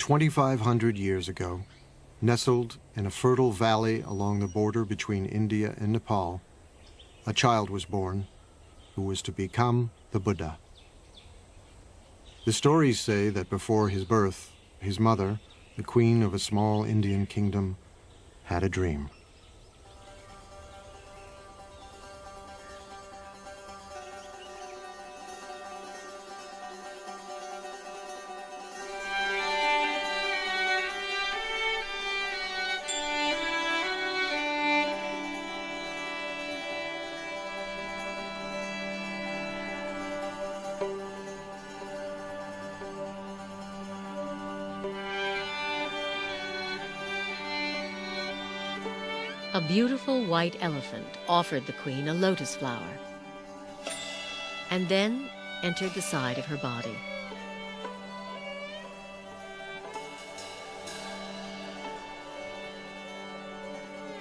2,500 years ago, nestled in a fertile valley along the border between India and Nepal, a child was born who was to become the Buddha. The stories say that before his birth, his mother, the queen of a small Indian kingdom, had a dream. A beautiful white elephant offered the queen a lotus flower and then entered the side of her body.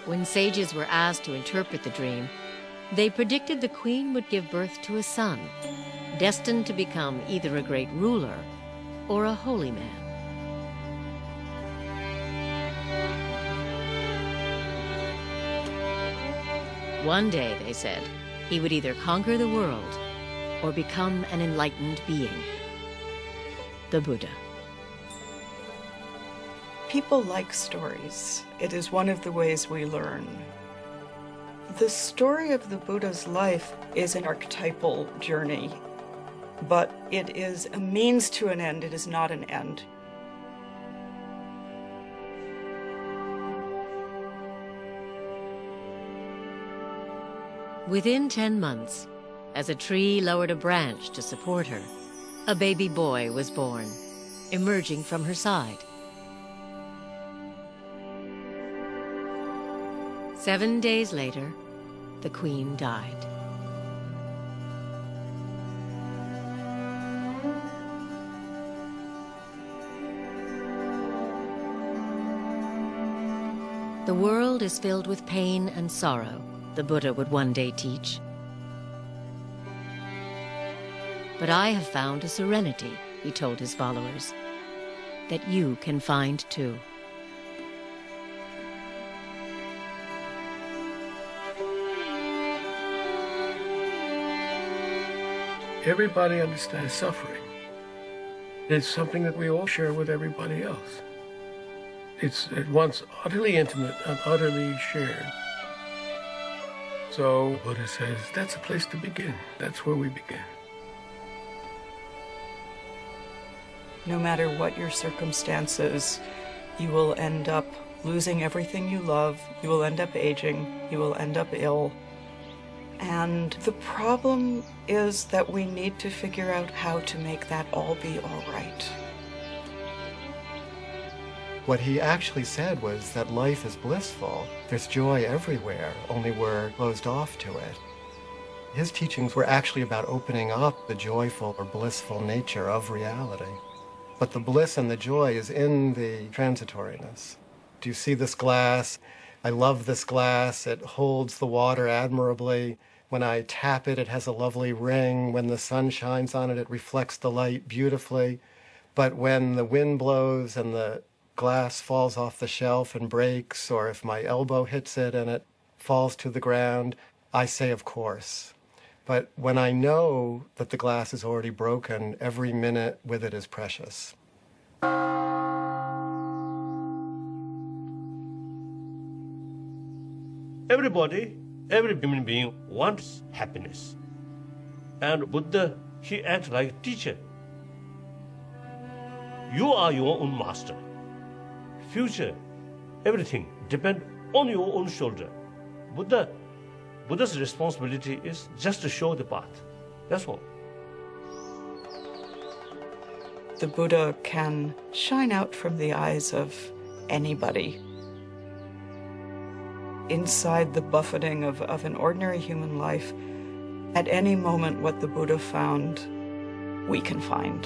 When sages were asked to interpret the dream, they predicted the queen would give birth to a son, destined to become either a great ruler or a holy man. One day, they said, he would either conquer the world or become an enlightened being, the Buddha. People like stories. It is one of the ways we learn. The story of the Buddha's life is an archetypal journey, but it is a means to an end. It is not an end. Within 10 months, as a tree lowered a branch to support her, a baby boy was born, emerging from her side. 7 days later, the queen died. The world is filled with pain and sorrow, the Buddha would one day teach. But I have found a serenity, he told his followers, that you can find too. Everybody understands suffering. It's something that we all share with everybody else. It's at once utterly intimate and utterly shared. So Buddha says that's a place to begin. That's where we begin. No matter what your circumstances, you will end up losing everything you love. You will end up aging. You will end up ill. And the problem is that we need to figure out how to make that all be all right. What he actually said was that life is blissful. There's joy everywhere, only we're closed off to it. His teachings were actually about opening up the joyful or blissful nature of reality. But the bliss and the joy is in the transitoriness. Do you see this glass? I love this glass. It holds the water admirably. When I tap it, it has a lovely ring. When the sun shines on it, it reflects the light beautifully. But when the wind blows and the glass falls off the shelf and breaks, or if my elbow hits it and it falls to the ground, I say, of course. But when I know that the glass is already broken, every minute with it is precious. Everybody, every human being wants happiness. And Buddha, he acts like a teacher. You are your own master. Future, everything depends on your own shoulder. Buddha's responsibility is just to show the path. That's all. The Buddha can shine out from the eyes of anybody. Inside the buffeting of an ordinary human life, at any moment what the Buddha found, we can find.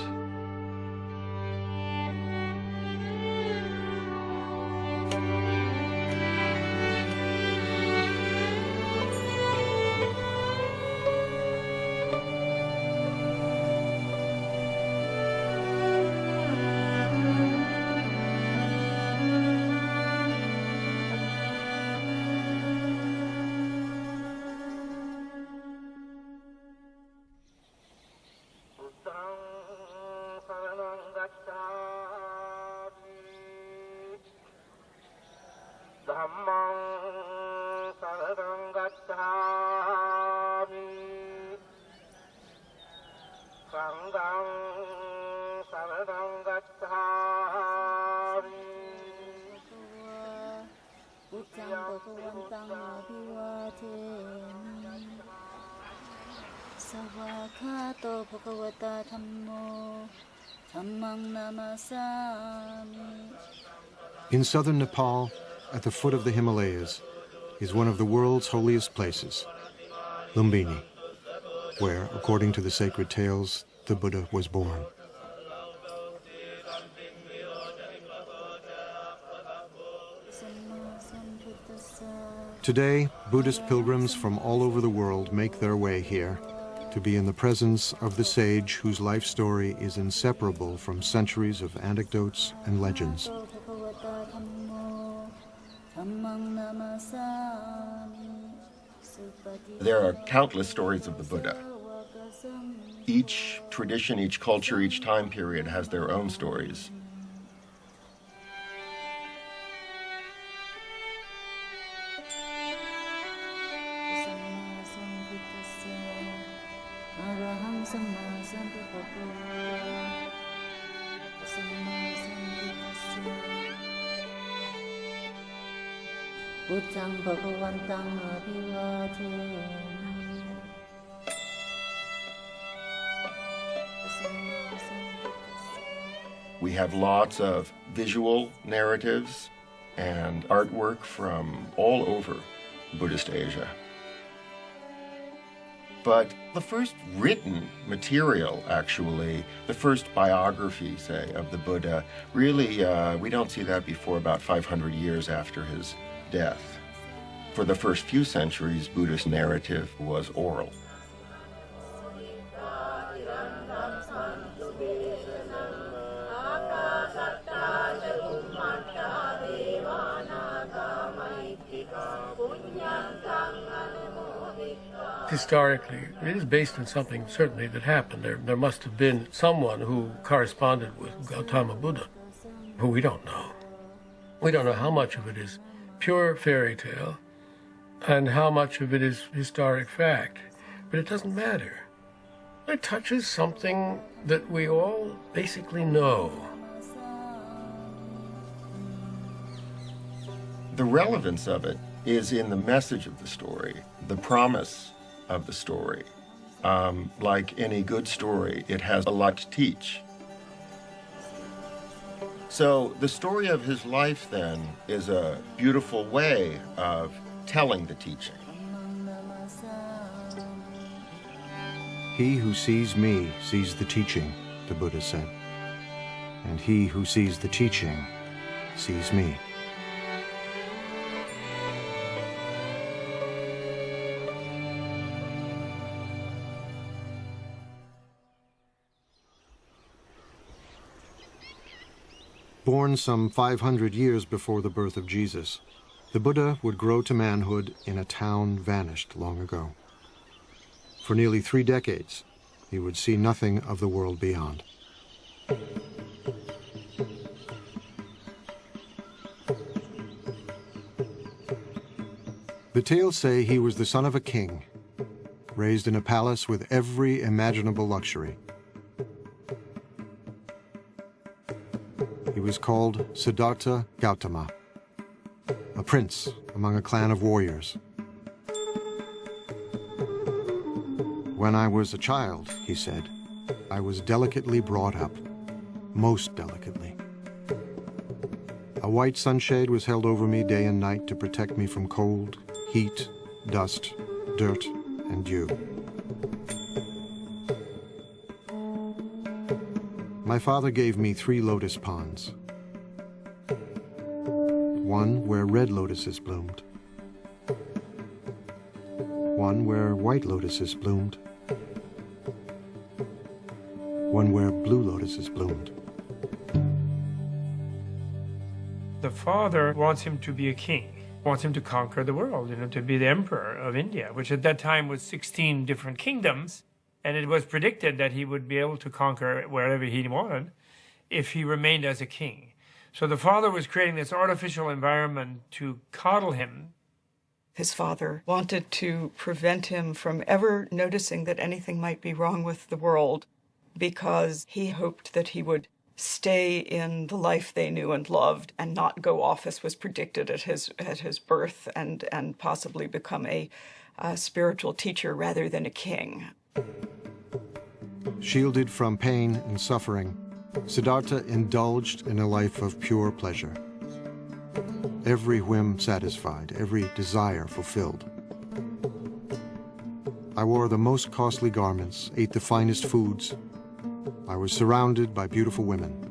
Savakato Bhagavata Dhammo Dhammang Namasami. In southern Nepal, at the foot of the Himalayas, is one of the world's holiest places, Lumbini, where, according to the sacred tales, the Buddha was born. Today, Buddhist pilgrims from all over the world make their way here to be in the presence of the sage whose life story is inseparable from centuries of anecdotes and legends. There are countless stories of the Buddha. Each tradition, each culture, each time period has their own stories. We have lots of visual narratives and artwork from all over Buddhist Asia. But the first written material, actually, the first biography, say, of the Buddha, really, we don't see that before about 500 years after his death. For the first few centuries, Buddhist narrative was oral. Historically, it is based on something certainly that happened. There must have been someone who corresponded with Gautama Buddha, who we don't know. We don't know how much of it is pure fairy tale and how much of it is historic fact, but it doesn't matter. It touches something that we all basically know. The relevance of it is in the message of the story, the promise of the story. Like any good story, it has a lot to teach. So the story of his life, then, is a beautiful way of telling the teaching. He who sees me sees the teaching, the Buddha said. And he who sees the teaching sees me. Born some 500 years before the birth of Jesus, the Buddha would grow to manhood in a town vanished long ago. For nearly 3 decades, he would see nothing of the world beyond. The tales say he was the son of a king, raised in a palace with every imaginable luxury. He was called Siddhartha Gautama, a prince among a clan of warriors. When I was a child, he said, I was delicately brought up, most delicately. A white sunshade was held over me day and night to protect me from cold, heat, dust, dirt, and dew. My father gave me 3 lotus ponds. One where red lotuses bloomed. One where white lotuses bloomed. One where blue lotuses bloomed. The father wants him to be a king, wants him to conquer the world, to be the emperor of India, which at that time was 16 different kingdoms. And it was predicted that he would be able to conquer wherever he wanted if he remained as a king. So the father was creating this artificial environment to coddle him. His father wanted to prevent him from ever noticing that anything might be wrong with the world. because he hoped that he would stay in the life they knew and loved and not go off as was predicted at his birth and possibly become a spiritual teacher rather than a king. Shielded from pain and suffering, Siddhartha indulged in a life of pure pleasure. Every whim satisfied, every desire fulfilled. I wore the most costly garments, ate the finest foods. I was surrounded by beautiful women.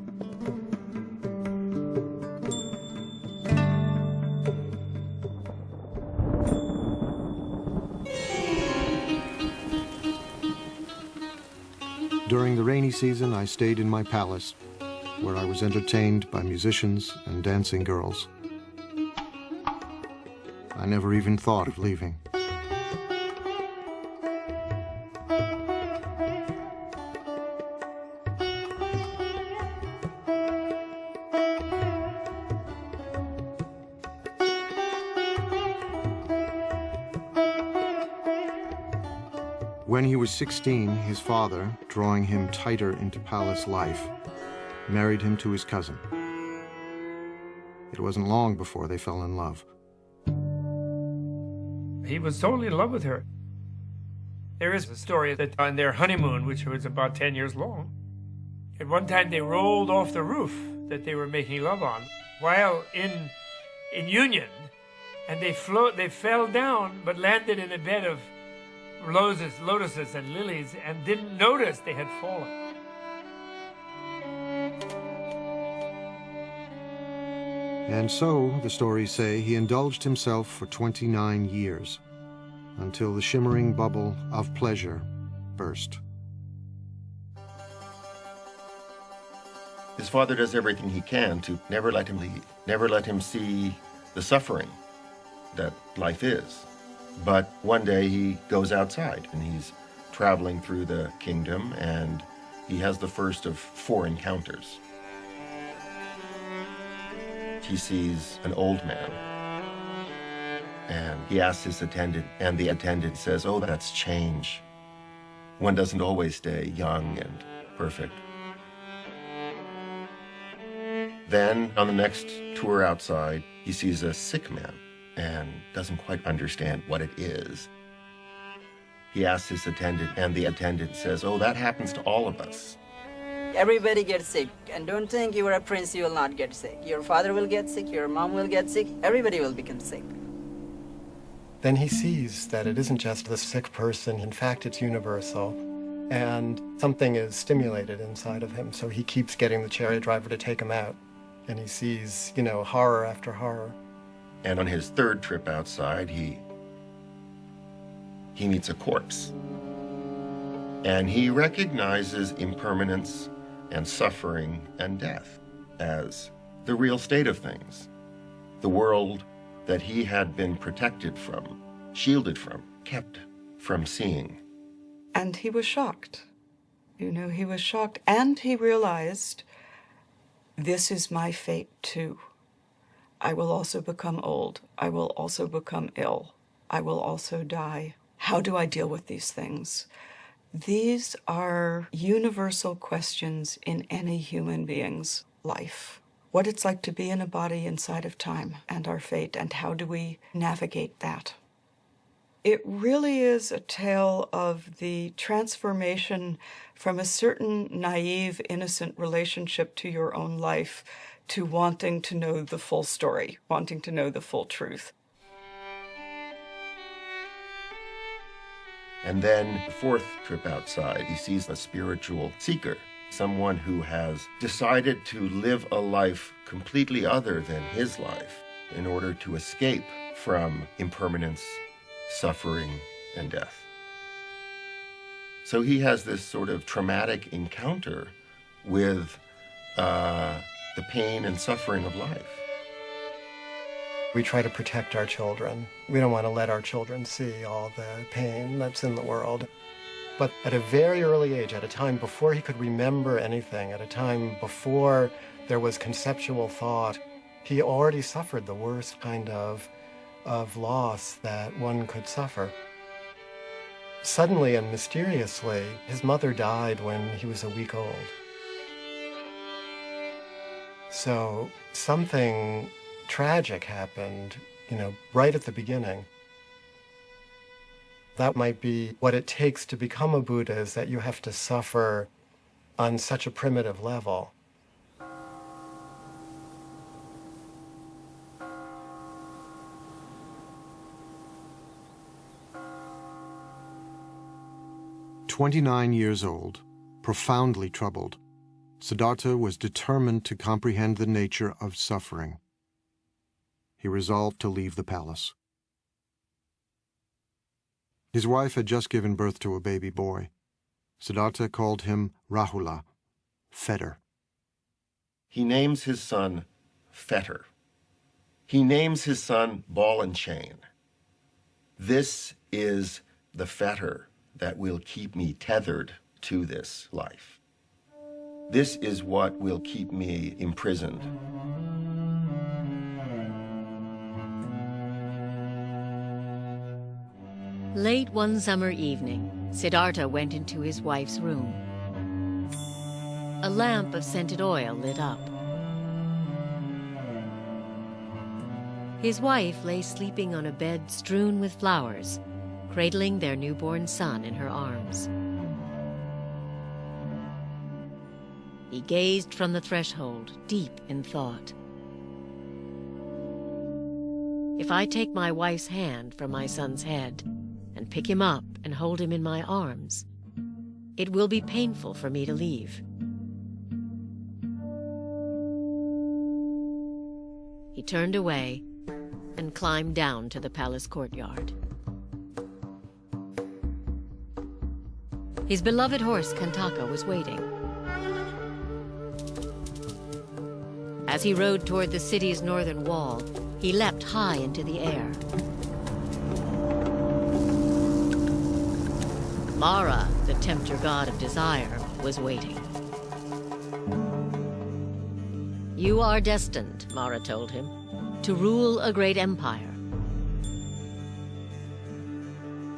During the rainy season, I stayed in my palace, where I was entertained by musicians and dancing girls. I never even thought of leaving. When he was 16, his father, drawing him tighter into palace life, married him to his cousin. It wasn't long before they fell in love. He was totally in love with her. There is a story that on their honeymoon, which was about 10 years long, at one time they rolled off the roof that they were making love on while in union, and they fell down but landed in a bed of lotuses and lilies and didn't notice they had fallen. And so, the stories say, he indulged himself for 29 years, until the shimmering bubble of pleasure burst. His father does everything he can to never let him leave, never let him see the suffering that life is. But one day he goes outside and he's traveling through the kingdom and he has the first of 4 encounters. He sees an old man and he asks his attendant, and the attendant says, "Oh, that's change. One doesn't always stay young and perfect." Then on the next tour outside, he sees a sick man and doesn't quite understand what it is. He asks his attendant, and the attendant says, "Oh, that happens to all of us." Everybody gets sick, and don't think you are a prince, you will not get sick. Your father will get sick, your mom will get sick, everybody will become sick. Then he sees that it isn't just the sick person, in fact it's universal, and something is stimulated inside of him, so he keeps getting the chariot driver to take him out, and he sees, horror after horror. And on his 3rd trip outside, he meets a corpse. And he recognizes impermanence and suffering and death as the real state of things. The world that he had been protected from, shielded from, kept from seeing. And he was shocked. He was shocked. And he realized, this is my fate too. I will also become old. I will also become ill. I will also die. How do I deal with these things? These are universal questions in any human being's life. What it's like to be in a body inside of time and our fate, and how do we navigate that? It really is a tale of the transformation from a certain naive, innocent relationship to your own life to wanting to know the full story, wanting to know the full truth. And then the 4th trip outside, he sees a spiritual seeker, someone who has decided to live a life completely other than his life in order to escape from impermanence, suffering, and death. So he has this sort of traumatic encounter with the pain and suffering of life. We try to protect our children. We don't want to let our children see all the pain that's in the world. But at a very early age, at a time before he could remember anything, at a time before there was conceptual thought, he already suffered the worst kind of loss that one could suffer. Suddenly and mysteriously, his mother died when he was a week old. So something tragic happened, right at the beginning. That might be what it takes to become a Buddha, is that you have to suffer on such a primitive level. "29 years old, profoundly troubled, Siddhartha was determined to comprehend the nature of suffering. He resolved to leave the palace. His wife had just given birth to a baby boy. Siddhartha called him Rahula, fetter. He names his son Fetter. He names his son Ball and Chain. This is the fetter that will keep me tethered to this life. This is what will keep me imprisoned. Late one summer evening, Siddhartha went into his wife's room. A lamp of scented oil lit up. His wife lay sleeping on a bed strewn with flowers, cradling their newborn son in her arms. He gazed from the threshold, deep in thought. If I take my wife's hand from my son's head and pick him up and hold him in my arms, it will be painful for me to leave. He turned away and climbed down to the palace courtyard. His beloved horse, Kantaka, was waiting. As he rode toward the city's northern wall, he leapt high into the air. Mara, the tempter god of desire, was waiting. You are destined, Mara told him, to rule a great empire.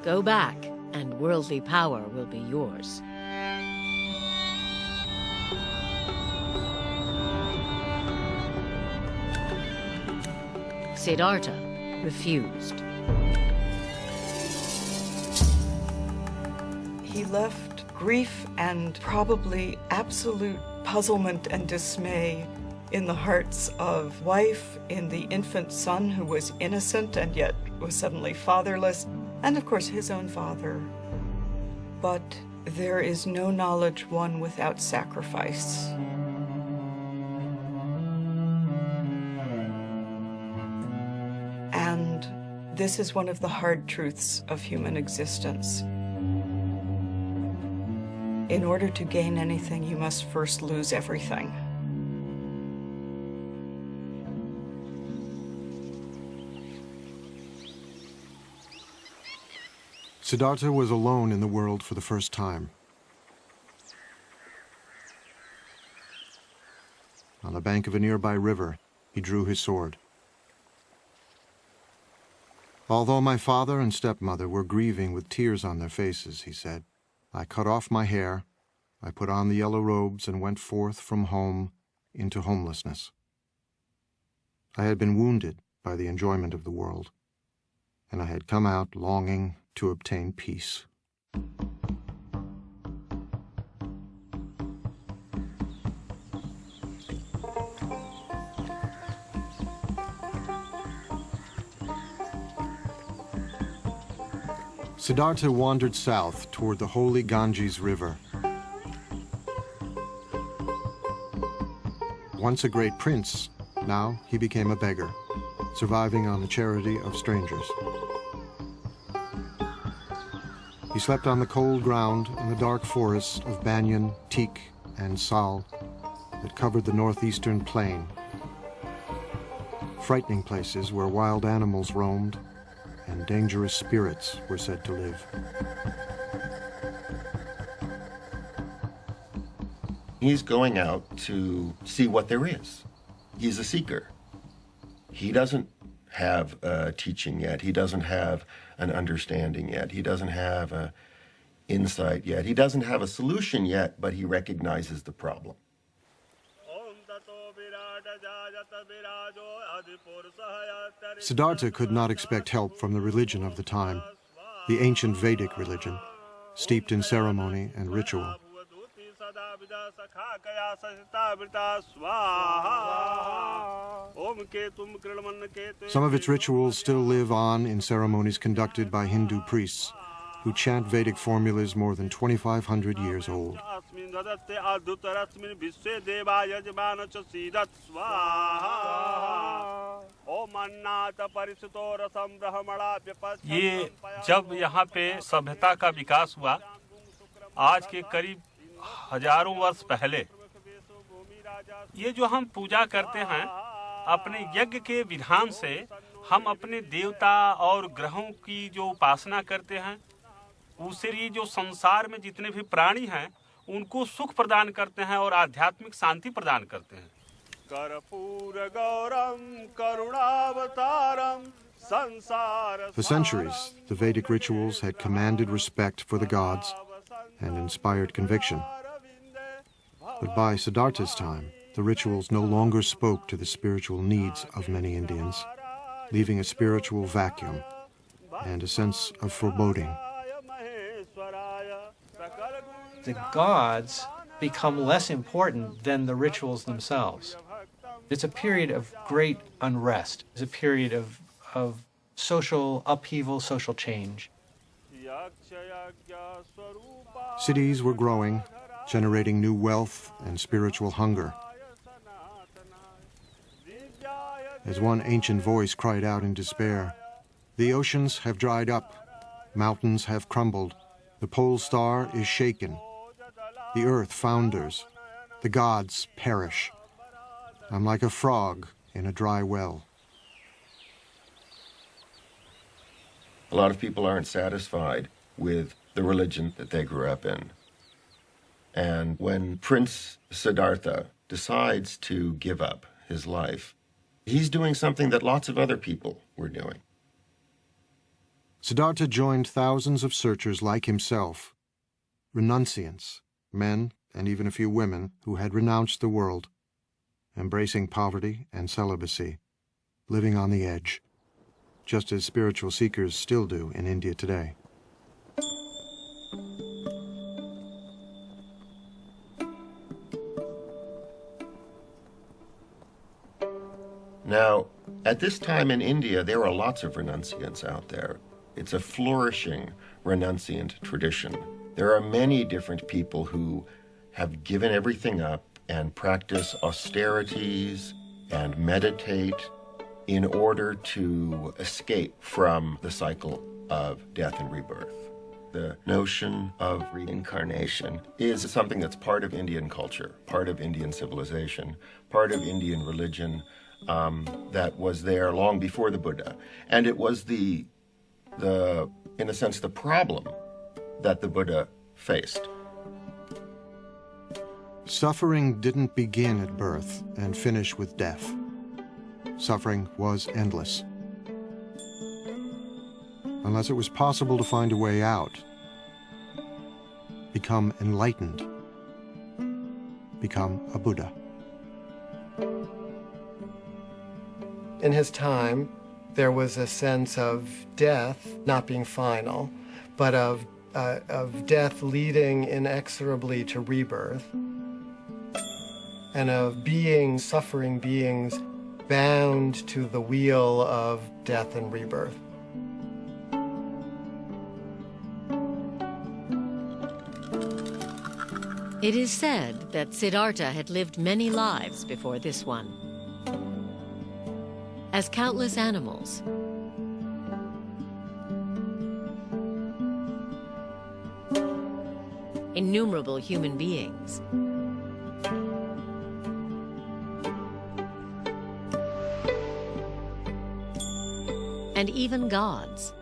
Go back, and worldly power will be yours. Siddhartha refused. He left grief and probably absolute puzzlement and dismay in the hearts of wife, in the infant son who was innocent and yet was suddenly fatherless, and of course his own father. But there is no knowledge won without sacrifice. And this is one of the hard truths of human existence. In order to gain anything, you must first lose everything. Siddhartha was alone in the world for the first time. On the bank of a nearby river, he drew his sword. Although my father and stepmother were grieving with tears on their faces, he said, I cut off my hair, I put on the yellow robes and went forth from home into homelessness. I had been wounded by the enjoyment of the world, and I had come out longing to obtain peace. Siddhartha wandered south toward the holy Ganges River. Once a great prince, now he became a beggar, surviving on the charity of strangers. He slept on the cold ground in the dark forests of banyan, teak, and sal that covered the northeastern plain, frightening places where wild animals roamed and dangerous spirits were said to live. He's going out to see what there is. He's a seeker. He doesn't have a teaching yet. He doesn't have an understanding yet. He doesn't have insight yet. He doesn't have a solution yet, but he recognizes the problem. Siddhartha could not expect help from the religion of the time, the ancient Vedic religion, steeped in ceremony and ritual. Some of its rituals still live on in ceremonies conducted by Hindu priests, who chant Vedic formulas more than 2,500 years old. ये जब यहाँ पे सभ्यता का विकास हुआ, आज के करीब हजारों वर्ष पहले, ये जो हम पूजा करते हैं, अपने यज्ञ के विधान से हम अपने देवता और ग्रहों की जो उपासना करते हैं, उससे ये जो संसार में जितने भी प्राणी हैं, उनको सुख प्रदान करते हैं और आध्यात्मिक शांति प्रदान करते हैं। For centuries, the Vedic rituals had commanded respect for the gods and inspired conviction. But by Siddhartha's time, the rituals no longer spoke to the spiritual needs of many Indians, leaving a spiritual vacuum and a sense of foreboding. The gods become less important than the rituals themselves. It's a period of great unrest. It's a period of social upheaval, social change. Cities were growing, generating new wealth and spiritual hunger. As one ancient voice cried out in despair, "The oceans have dried up, mountains have crumbled, the pole star is shaken, the earth founders, the gods perish. I'm like a frog in a dry well." A lot of people aren't satisfied with the religion that they grew up in. And when Prince Siddhartha decides to give up his life, he's doing something that lots of other people were doing. Siddhartha joined thousands of searchers like himself, renunciants, men and even a few women who had renounced the world, embracing poverty and celibacy, living on the edge, just as spiritual seekers still do in India today. Now, at this time in India, there are lots of renunciants out there. It's a flourishing renunciant tradition. There are many different people who have given everything up and practice austerities and meditate in order to escape from the cycle of death and rebirth. The notion of reincarnation is something that's part of Indian culture, part of Indian civilization, part of Indian religion, that was there long before the Buddha. And it was in a sense, the problem that the Buddha faced. Suffering didn't begin at birth and finish with death. Suffering was endless. Unless it was possible to find a way out, become enlightened, become a Buddha. In his time, there was a sense of death not being final, but of death leading inexorably to rebirth, and of suffering beings bound to the wheel of death and rebirth. It is said that Siddhartha had lived many lives before this one. As countless animals, innumerable human beings, and even gods.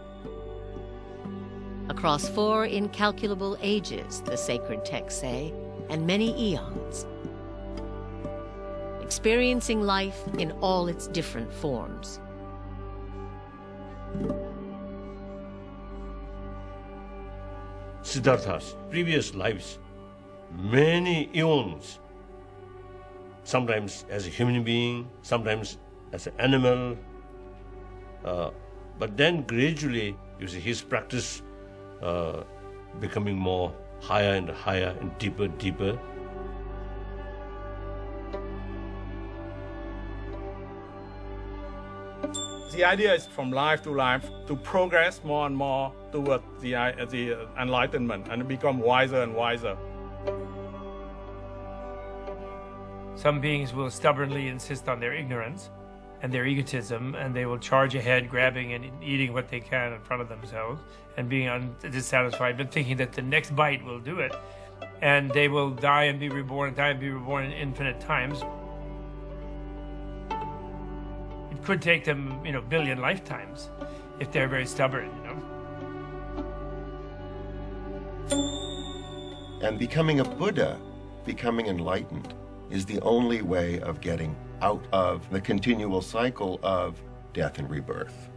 Across 4 incalculable ages, the sacred texts say, and many eons, experiencing life in all its different forms. Siddhartha's previous lives, many eons, sometimes as a human being, sometimes as an animal. But then gradually, you see his practice becoming more higher and higher and deeper, deeper. The idea is from life to progress more and more toward the enlightenment and become wiser and wiser. Some beings will stubbornly insist on their ignorance and their egotism, and they will charge ahead, grabbing and eating what they can in front of themselves, and being dissatisfied, but thinking that the next bite will do it. And they will die and be reborn, in infinite times. It could take them, billion lifetimes if they're very stubborn, And becoming a Buddha, becoming enlightened, is the only way of getting out of the continual cycle of death and rebirth.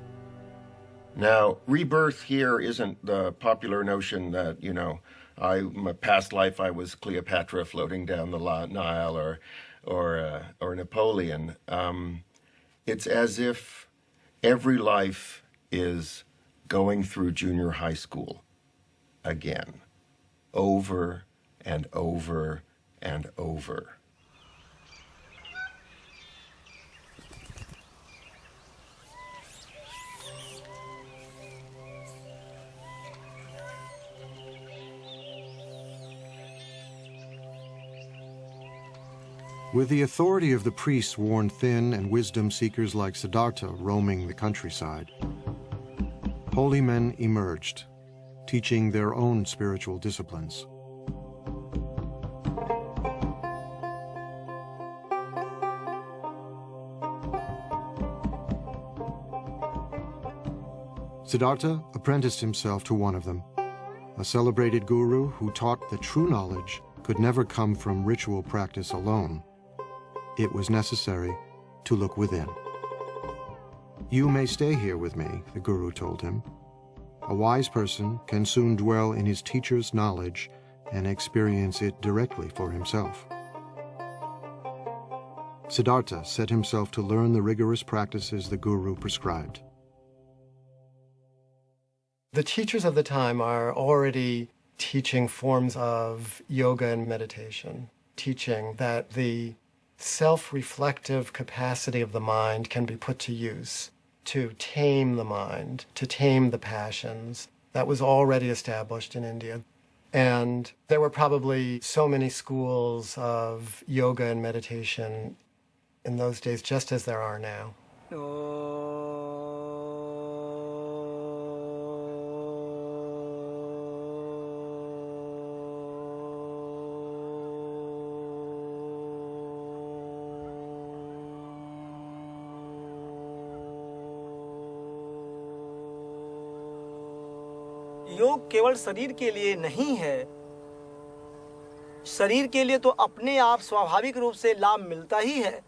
Now, rebirth here isn't the popular notion that, my past life I was Cleopatra floating down the Nile or Napoleon. It's as if every life is going through junior high school again, over and over and over. With the authority of the priests worn thin and wisdom seekers like Siddhartha roaming the countryside, holy men emerged, teaching their own spiritual disciplines. Siddhartha apprenticed himself to one of them, a celebrated guru who taught that true knowledge could never come from ritual practice alone. It was necessary to look within. You may stay here with me, the guru told him. A wise person can soon dwell in his teacher's knowledge and experience it directly for himself. Siddhartha set himself to learn the rigorous practices the guru prescribed. The teachers of the time are already teaching forms of yoga and meditation, teaching that the self-reflective capacity of the mind can be put to use to tame the mind, to tame the passions. That was already established in India. And there were probably so many schools of yoga and meditation in those days, just as there are now. योग केवल शरीर के लिए नहीं है। शरीर के लिए तो अपने आप स्वाभाविक रूप से लाभ मिलता ही है।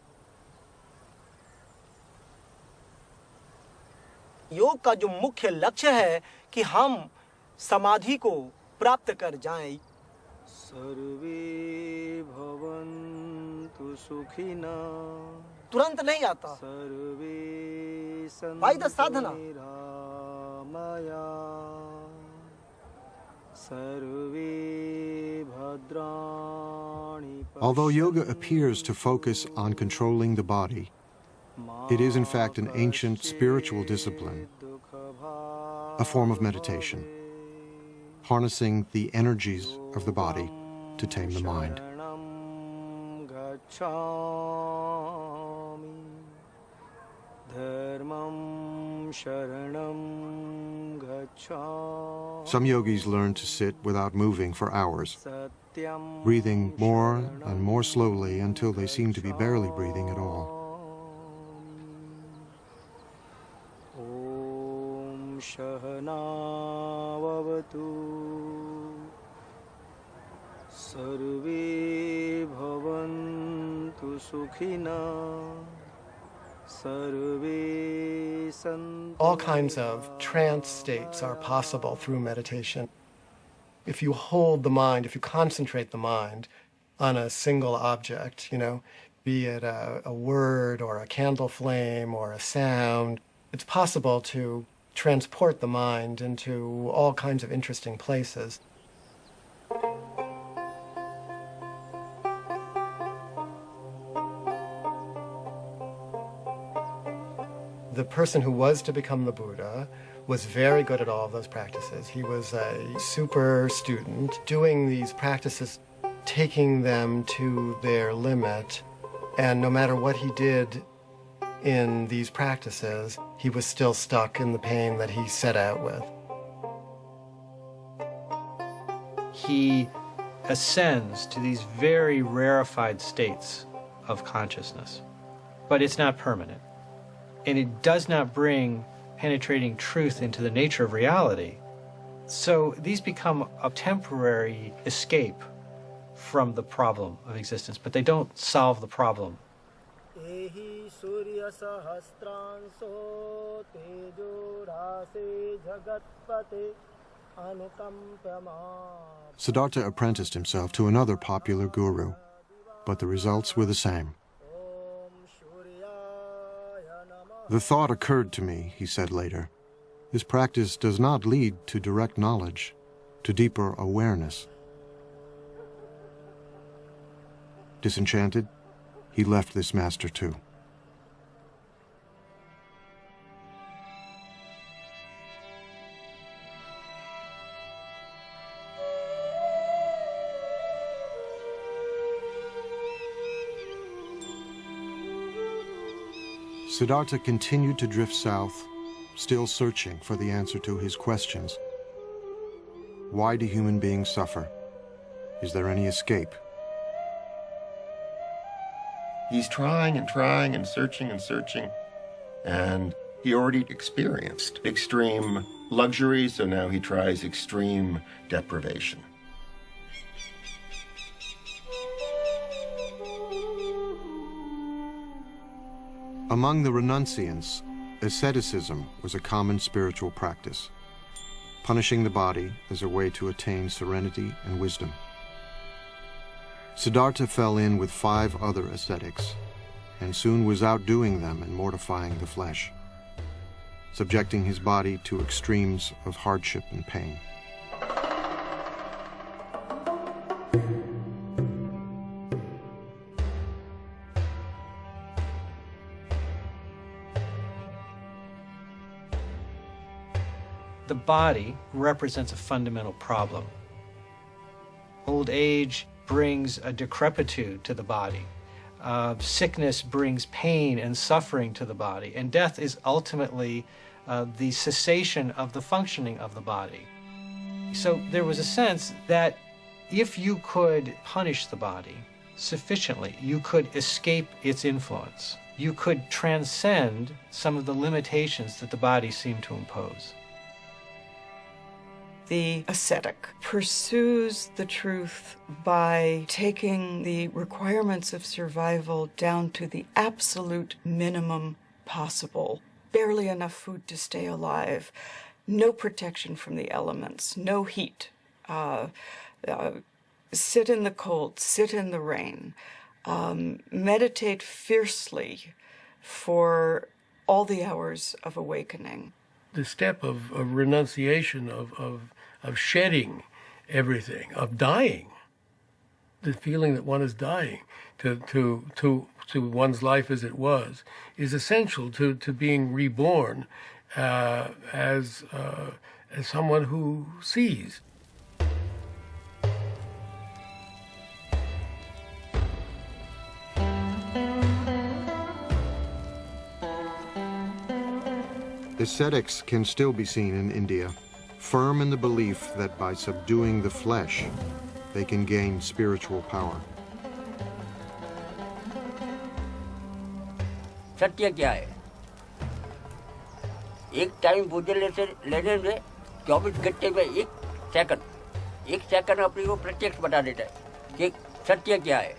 योग का जो मुख्य लक्ष्य है कि हम समाधि को प्राप्त कर जाएं। सर्वे भवन्तु सुखिना तुरंत नहीं आता। सर्वे by the sadhana. Although yoga appears to focus on controlling the body, it is in fact an ancient spiritual discipline, a form of meditation, harnessing the energies of the body to tame the mind. Some yogis learn to sit without moving for hours, breathing more and more slowly until they seem to be barely breathing at all. Om Shahana Vavatu Sarve Bhavantu Sukhina. All kinds of trance states are possible through meditation. If you hold the mind, if you concentrate the mind on a single object, be it a word or a candle flame or a sound, it's possible to transport the mind into all kinds of interesting places. The person who was to become the Buddha was very good at all of those practices. He was a super student, doing these practices, taking them to their limit, and no matter what he did in these practices, he was still stuck in the pain that he set out with. He ascends to these very rarefied states of consciousness, but it's not permanent. And it does not bring penetrating truth into the nature of reality. So these become a temporary escape from the problem of existence, but they don't solve the problem. Siddhartha apprenticed himself to another popular guru, but the results were the same. The thought occurred to me, he said later, this practice does not lead to direct knowledge, to deeper awareness. Disenchanted, he left this master too. Siddhartha continued to drift south, still searching for the answer to his questions. Why do human beings suffer? Is there any escape? He's trying and trying and searching, and he already experienced extreme luxury, so now he tries extreme deprivation. Among the renunciants, asceticism was a common spiritual practice, punishing the body as a way to attain serenity and wisdom. Siddhartha fell in with 5 other ascetics, and soon was outdoing them in mortifying the flesh, subjecting his body to extremes of hardship and pain. The body represents a fundamental problem. Old age brings a decrepitude to the body. Sickness brings pain and suffering to the body. And death is ultimately the cessation of the functioning of the body. So there was a sense that if you could punish the body sufficiently, you could escape its influence. You could transcend some of the limitations that the body seemed to impose. The ascetic pursues the truth by taking the requirements of survival down to the absolute minimum possible. Barely enough food to stay alive, no protection from the elements, no heat. Sit in the cold, sit in the rain. Meditate fiercely for all the hours of awakening. The step of renunciation, of shedding everything, of dying, the feeling that one is dying to one's life as it was, is essential to being reborn as someone who sees. Ascetics can still be seen in India, firm in the belief that by subduing the flesh, they can gain spiritual power. सत्य क्या है? एक time भोजन लेने में 24 घंटे में एक सेकंड अपने को प्रत्यक्ष बता देता है कि सत्य क्या है.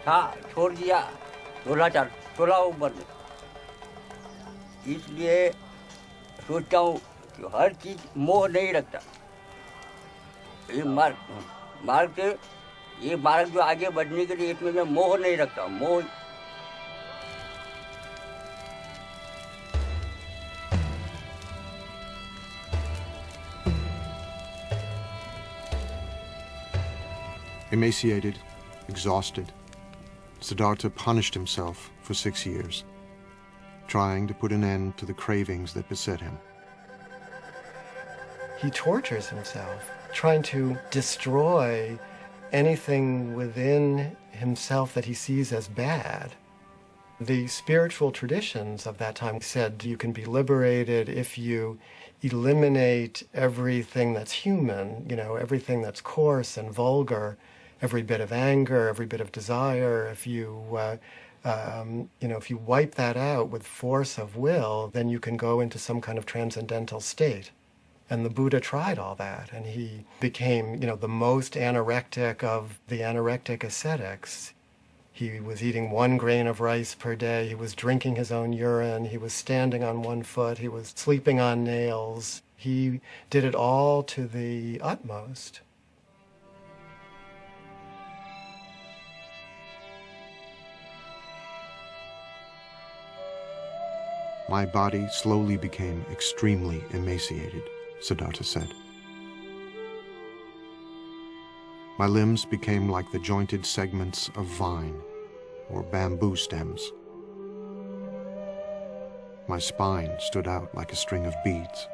हाँ, छोड़ दिया 16 उम्र में. इसलिए सोचता हूँ कि हर चीज मोह नहीं रखता। ये मार्ग से ये मार्ग जो आगे बढ़ने के लिए इसमें मैं मोह नहीं रखता। मोह Emaciated, exhausted, Siddhartha punished himself for 6 years, trying to put an end to the cravings that beset him. He tortures himself, trying to destroy anything within himself that he sees as bad. The spiritual traditions of that time said you can be liberated if you eliminate everything that's human, everything that's coarse and vulgar, every bit of anger, every bit of desire. If you wipe that out with force of will, then you can go into some kind of transcendental state. And the Buddha tried all that, and he became, the most anorectic of the anorectic ascetics. He was eating 1 grain of rice per day. He was drinking his own urine. He was standing on 1 foot. He was sleeping on nails. He did it all to the utmost. My body slowly became extremely emaciated, Siddhartha said. My limbs became like the jointed segments of vine or bamboo stems. My spine stood out like a string of beads.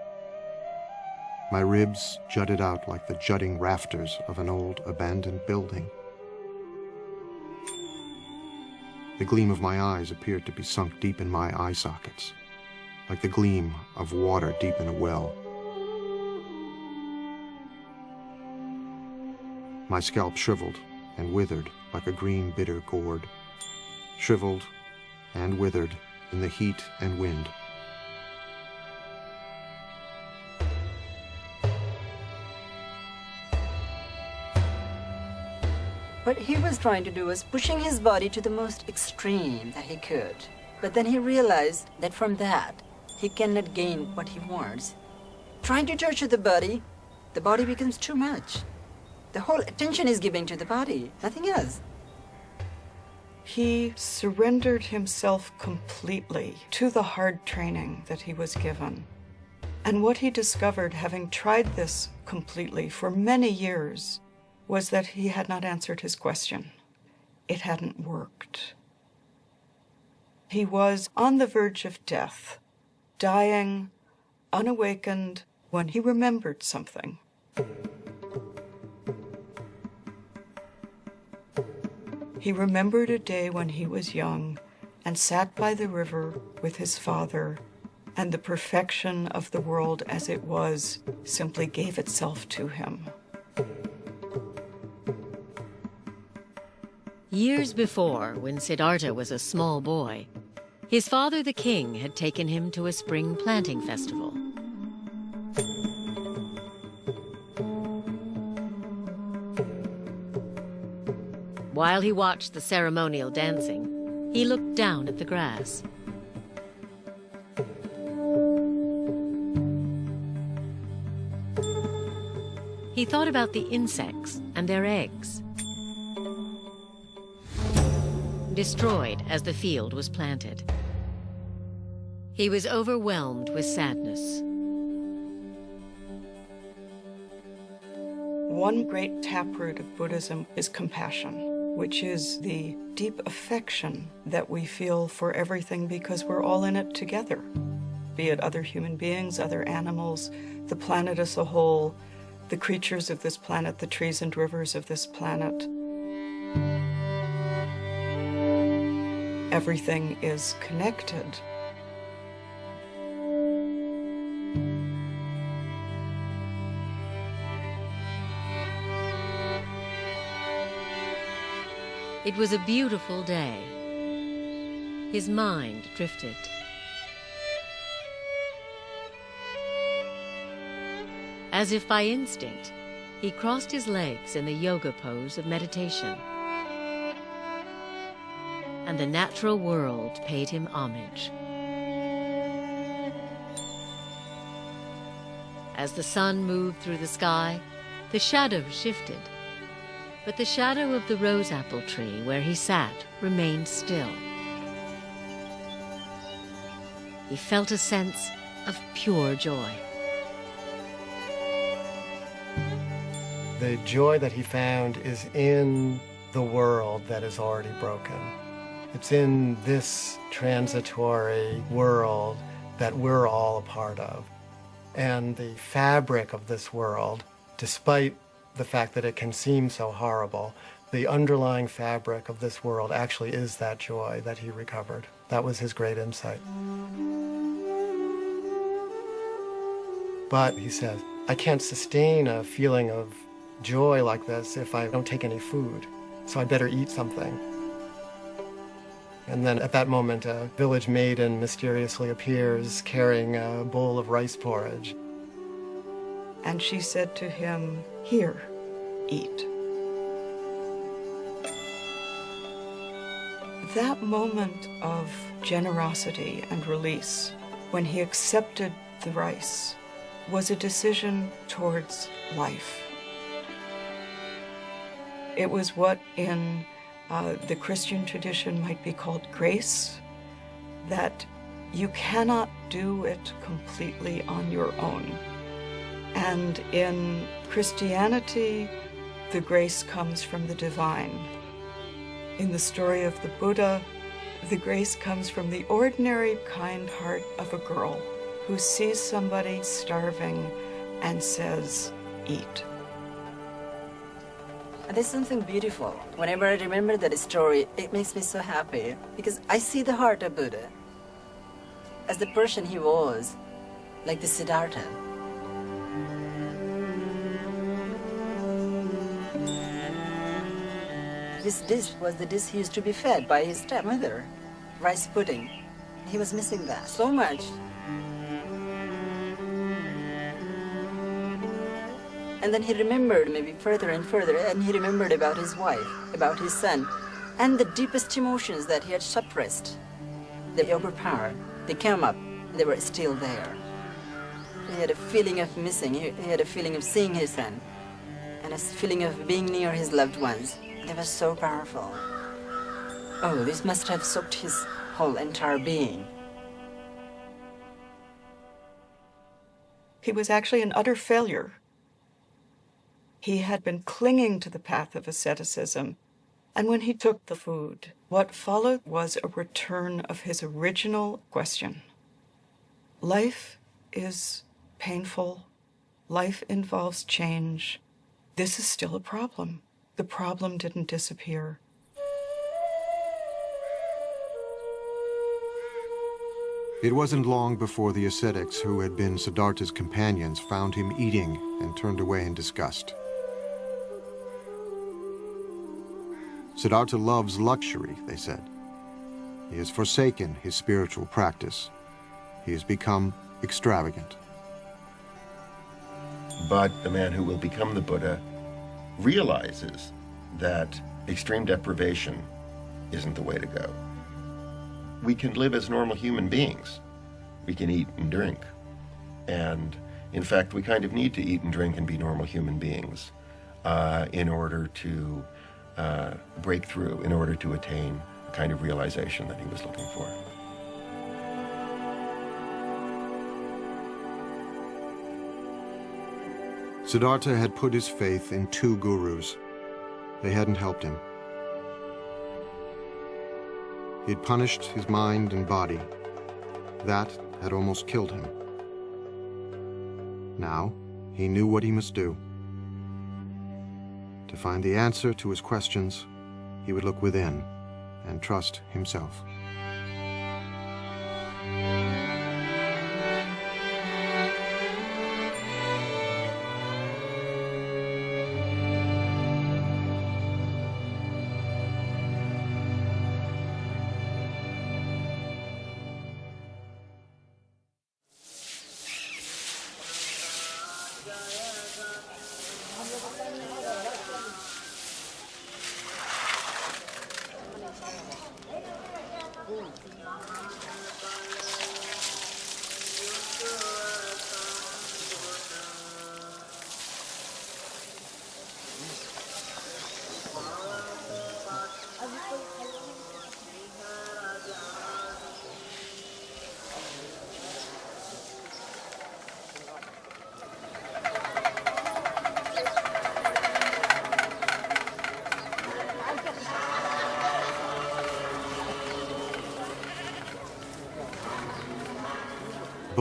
My ribs jutted out like the jutting rafters of an old abandoned building. The gleam of my eyes appeared to be sunk deep in my eye sockets, like the gleam of water deep in a well. My scalp shriveled and withered like a green bitter gourd, shriveled and withered in the heat and wind. What he was trying to do was pushing his body to the most extreme that he could. But then he realized that from that, he cannot gain what he wants. Trying to torture the body becomes too much. The whole attention is given to the body, nothing else. He surrendered himself completely to the hard training that he was given. And what he discovered, having tried this completely for many years, was that he had not answered his question. It hadn't worked. He was on the verge of death, dying, unawakened, when he remembered something. He remembered a day when he was young and sat by the river with his father, and the perfection of the world as it was simply gave itself to him. Years before, when Siddhartha was a small boy, his father the king had taken him to a spring planting festival. While he watched the ceremonial dancing, he looked down at the grass. He thought about the insects and their eggs, destroyed as the field was planted. He was overwhelmed with sadness. One great taproot of Buddhism is compassion, which is the deep affection that we feel for everything because we're all in it together, be it other human beings, other animals, the planet as a whole, the creatures of this planet, the trees and rivers of this planet. Everything is connected. It was a beautiful day. His mind drifted. As if by instinct, he crossed his legs in the yoga pose of meditation. And the natural world paid him homage. as the sun moved through the sky, the shadows shifted. But the shadow of the rose apple tree where he sat remained still. He felt a sense of pure joy. The joy that he found is in the world that is already broken. It's in this transitory world that we're all a part of. And the fabric of this world, despite the fact that it can seem so horrible, the underlying fabric of this world actually is that joy that he recovered. That was his great insight. But, he says, I can't sustain a feeling of joy like this if I don't take any food, so I better eat something. And then at that moment, a village maiden mysteriously appears carrying a bowl of rice porridge. And she said to him, "Here, eat." That moment of generosity and release, when he accepted the rice, was a decision towards life. It was what in the Christian tradition might be called grace, that you cannot do it completely on your own. And in Christianity, the grace comes from the divine. In the story of the Buddha, the grace comes from the ordinary kind heart of a girl who sees somebody starving and says, "Eat." There's something beautiful. Whenever I remember that story, it makes me so happy because I see the heart of Buddha as the person he was, like the Siddhartha. This dish was the dish he used to be fed by his stepmother, rice pudding. He was missing that so much. And then he remembered maybe further and further, and he remembered about his wife, about his son, and the deepest emotions that he had suppressed. They overpowered. They came up. They were still there. He had a feeling of missing. He had a feeling of seeing his son, and a feeling of being near his loved ones. They were so powerful. Oh, this must have soaked his whole entire being. He was actually an utter failure. He had been clinging to the path of asceticism, and when he took the food, what followed was a return of his original question. Life is painful. Life involves change. This is still a problem. The problem didn't disappear. It wasn't long before the ascetics who had been Siddhartha's companions found him eating and turned away in disgust. Siddhartha loves luxury, they said. He has forsaken his spiritual practice. He has become extravagant. But the man who will become the Buddha realizes that extreme deprivation isn't the way to go. We can live as normal human beings. We can eat and drink. And in fact, we kind of need to eat and drink and be normal human beings in order to break through, in order to attain the kind of realization that he was looking for. Siddhartha had put his faith in 2 gurus. They hadn't helped him. He had punished his mind and body. That had almost killed him. Now, he knew what he must do. To find the answer to his questions, he would look within and trust himself.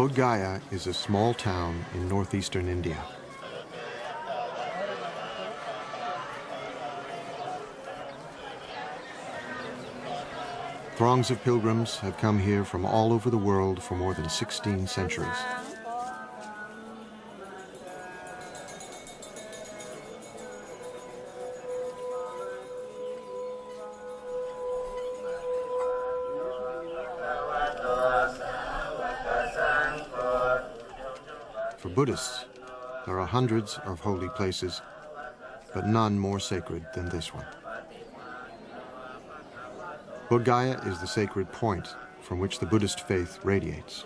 Bodh Gaya is a small town in northeastern India. Throngs of pilgrims have come here from all over the world for more than 16 centuries. For Buddhists, there are hundreds of holy places, but none more sacred than this one. Bodh Gaya is the sacred point from which the Buddhist faith radiates.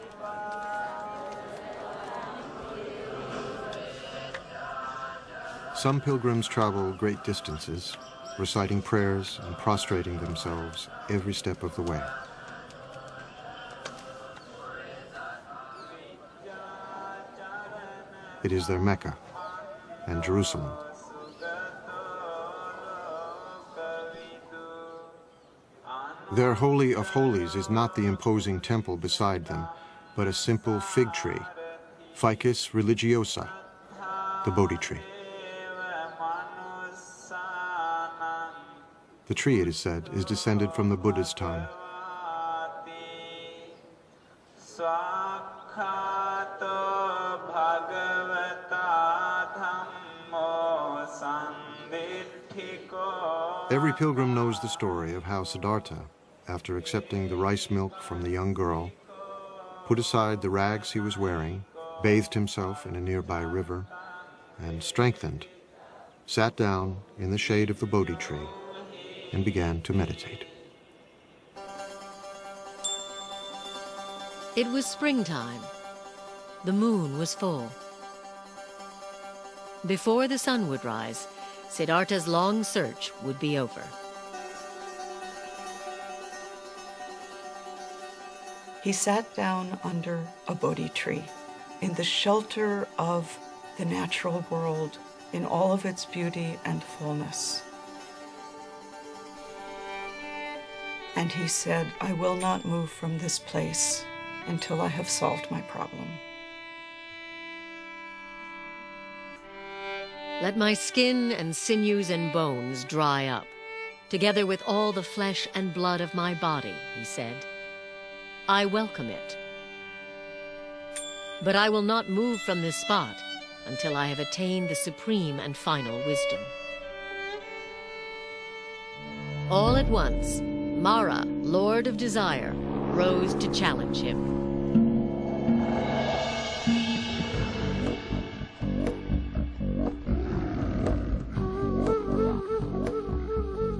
Some pilgrims travel great distances, reciting prayers and prostrating themselves every step of the way. It is their Mecca and Jerusalem. Their Holy of Holies is not the imposing temple beside them, but a simple fig tree, Ficus religiosa, the Bodhi tree. The tree, it is said, is descended from the Buddha's time. Every pilgrim knows the story of how Siddhartha, after accepting the rice milk from the young girl, put aside the rags he was wearing, bathed himself in a nearby river, and strengthened, sat down in the shade of the Bodhi tree and began to meditate. It was springtime. The moon was full. Before the sun would rise, Siddhartha's long search would be over. He sat down under a Bodhi tree in the shelter of the natural world in all of its beauty and fullness. And he said, "I will not move from this place until I have solved my problem. Let my skin and sinews and bones dry up, together with all the flesh and blood of my body," he said. "I welcome it. But I will not move from this spot until I have attained the supreme and final wisdom." All at once, Mara, Lord of Desire, rose to challenge him.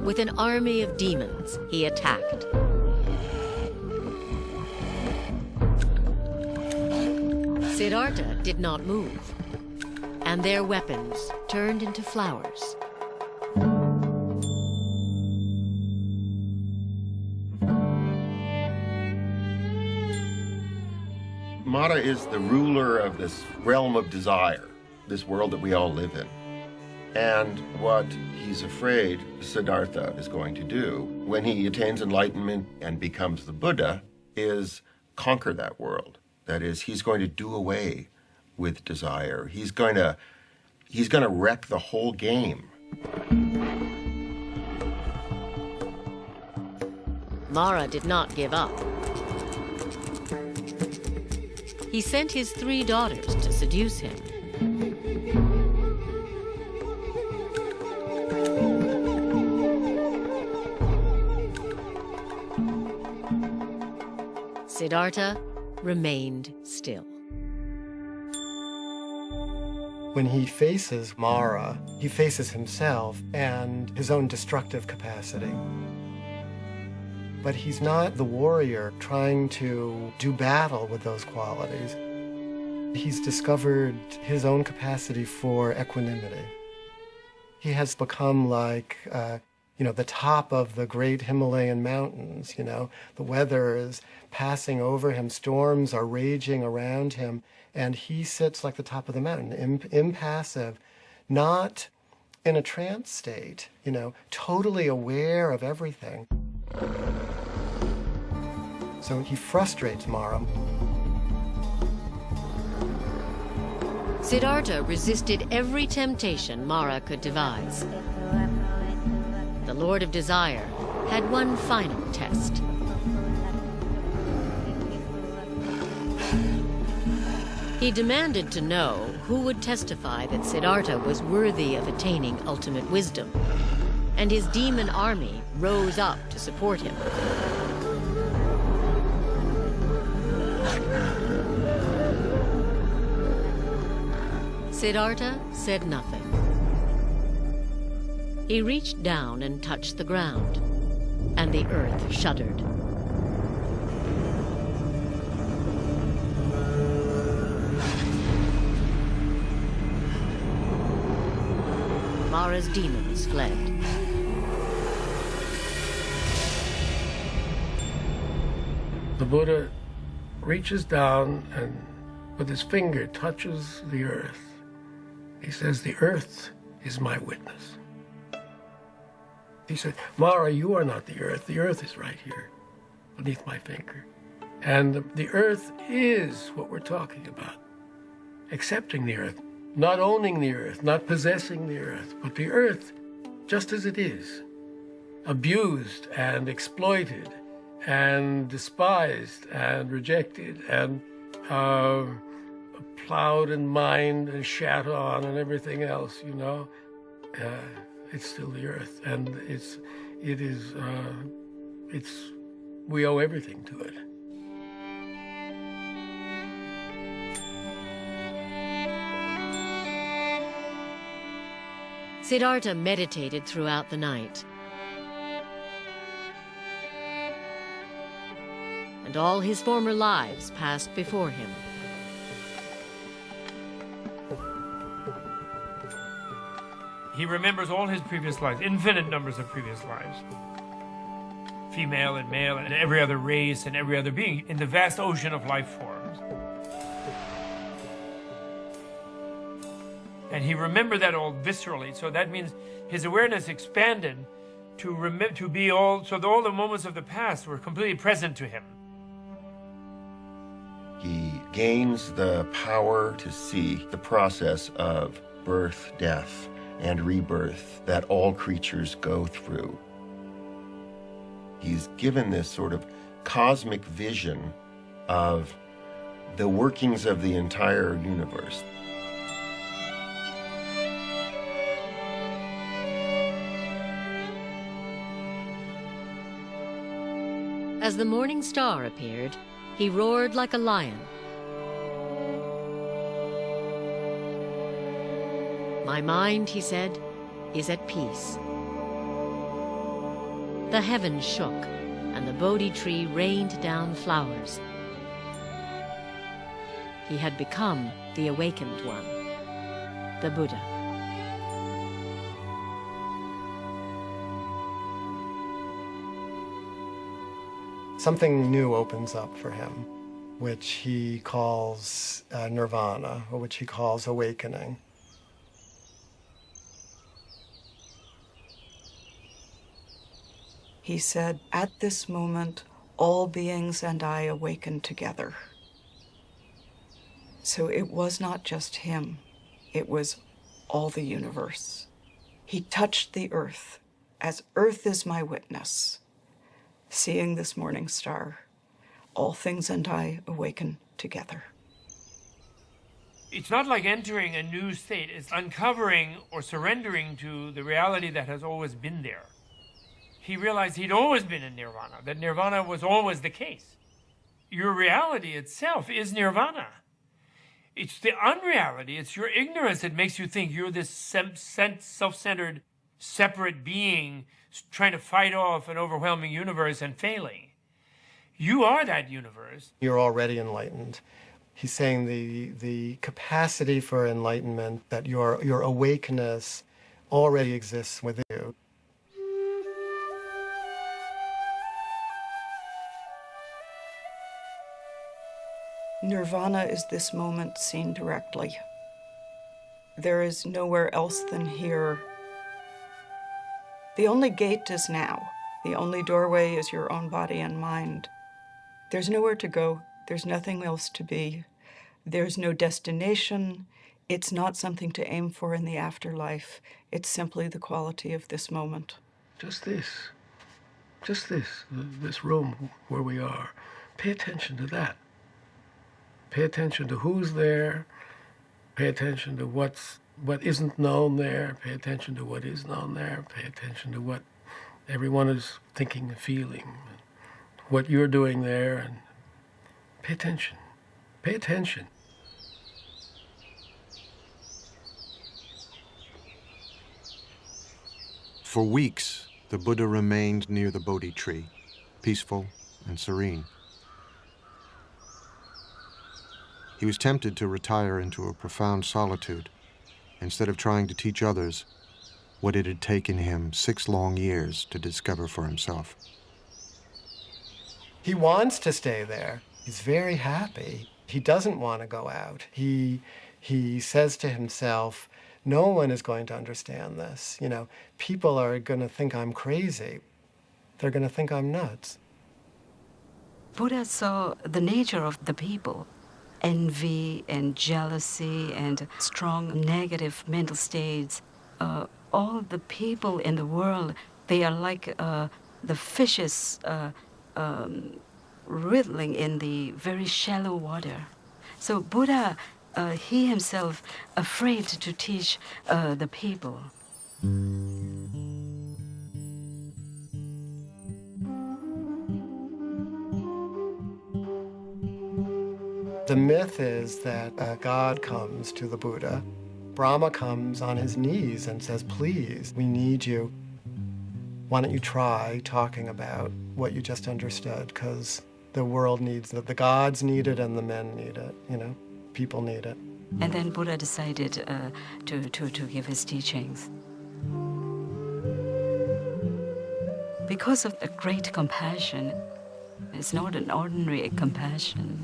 With an army of demons, he attacked. Siddhartha did not move, and their weapons turned into flowers. Mara is the ruler of this realm of desire, this world that we all live in. And what he's afraid Siddhartha is going to do when he attains enlightenment and becomes the Buddha is conquer that world. That is, he's going to do away with desire. He's going to wreck the whole game. Mara did not give up. He sent his 3 daughters to seduce him. Siddhartha remained still. When he faces Mara, he faces himself and his own destructive capacity. But he's not the warrior trying to do battle with those qualities. He's discovered his own capacity for equanimity. He has become like, the top of the great Himalayan mountains, The weather is passing over him, storms are raging around him, and he sits like the top of the mountain, impassive, not in a trance state, totally aware of everything. So he frustrates Mara. Siddhartha resisted every temptation Mara could devise. The Lord of Desire had one final test. He demanded to know who would testify that Siddhartha was worthy of attaining ultimate wisdom, and his demon army rose up to support him. Siddhartha said nothing. He reached down and touched the ground, and the earth shuddered. Mara's demons fled. The Buddha reaches down and with his finger touches the earth. He says, "The earth is my witness." He said, "Mara, you are not the earth. The earth is right here beneath my finger." And the earth is what we're talking about. Accepting the earth, not owning the earth, not possessing the earth, but the earth just as it is, abused and exploited and despised and rejected and plowed and mined and shat on and everything else, you know. It's still the earth, and we owe everything to it. Siddhartha meditated throughout the night. And all his former lives passed before him. He remembers all his previous lives, infinite numbers of previous lives. Female and male and every other race and every other being in the vast ocean of life forms. And he remembered that all viscerally, so that means his awareness expanded to be all, so that all the moments of the past were completely present to him. He gains the power to see the process of birth, death, and rebirth that all creatures go through. He's given this sort of cosmic vision of the workings of the entire universe. As the morning star appeared, he roared like a lion. "My mind," he said, "is at peace." The heavens shook, and the Bodhi tree rained down flowers. He had become the awakened one, the Buddha. Something new opens up for him, which he calls nirvana, or which he calls awakening. He said, "At this moment, all beings and I awaken together." So it was not just him, it was all the universe. He touched the earth, as earth is my witness. Seeing this morning star, all things and I awaken together. It's not like entering a new state, it's uncovering or surrendering to the reality that has always been there. He realized he'd always been in nirvana, that nirvana was always the case. Your reality itself is nirvana. It's the unreality, it's your ignorance that makes you think you're this self-centered, separate being trying to fight off an overwhelming universe and failing. You are that universe. You're already enlightened. He's saying the capacity for enlightenment, that your awakeness already exists within you. Nirvana is this moment seen directly. There is nowhere else than here. The only gate is now. The only doorway is your own body and mind. There's nowhere to go. There's nothing else to be. There's no destination. It's not something to aim for in the afterlife. It's simply the quality of this moment. Just this, this room where we are. Pay attention to that. Pay attention to who's there. Pay attention to what isn't known there. Pay attention to what is known there. Pay attention to what everyone is thinking and feeling, what you're doing there, and pay attention. Pay attention. For weeks, the Buddha remained near the Bodhi tree, peaceful and serene. He was tempted to retire into a profound solitude, instead of trying to teach others what it had taken him 6 long years to discover for himself. He wants to stay there. He's very happy. He doesn't want to go out. He says to himself, no one is going to understand this. You know, people are going to think I'm crazy. They're going to think I'm nuts. Buddha saw the nature of the people, envy and jealousy and strong negative mental states. All the people in the world, they are like the fishes wriggling in the very shallow water. So Buddha, he himself afraid to teach the people. The myth is that a god comes to the Buddha. Brahma comes on his knees and says, please, we need you. Why don't you try talking about what you just understood? Because the world needs it. The gods need it and the men need it, you know? People need it. And then Buddha decided to give his teachings. Because of a great compassion, it's not an ordinary compassion.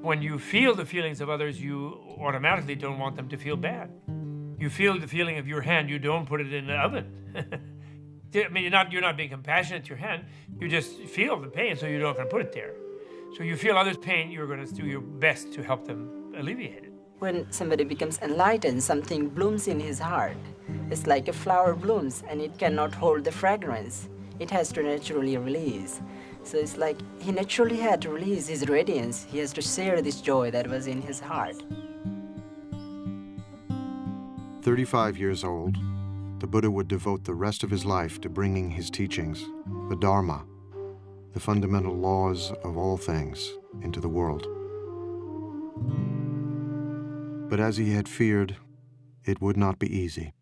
When you feel the feelings of others, you automatically don't want them to feel bad. You feel the feeling of your hand, you don't put it in the oven. I mean, you're not being compassionate to your hand, you just feel the pain, so you're not going to put it there. So you feel others' pain, you're going to do your best to help them alleviate it. When somebody becomes enlightened, something blooms in his heart. It's like a flower blooms and it cannot hold the fragrance. It has to naturally release. So it's like he naturally had to release his radiance. He has to share this joy that was in his heart. 35 years old, the Buddha would devote the rest of his life to bringing his teachings, the Dharma, the fundamental laws of all things, into the world. But as he had feared, it would not be easy.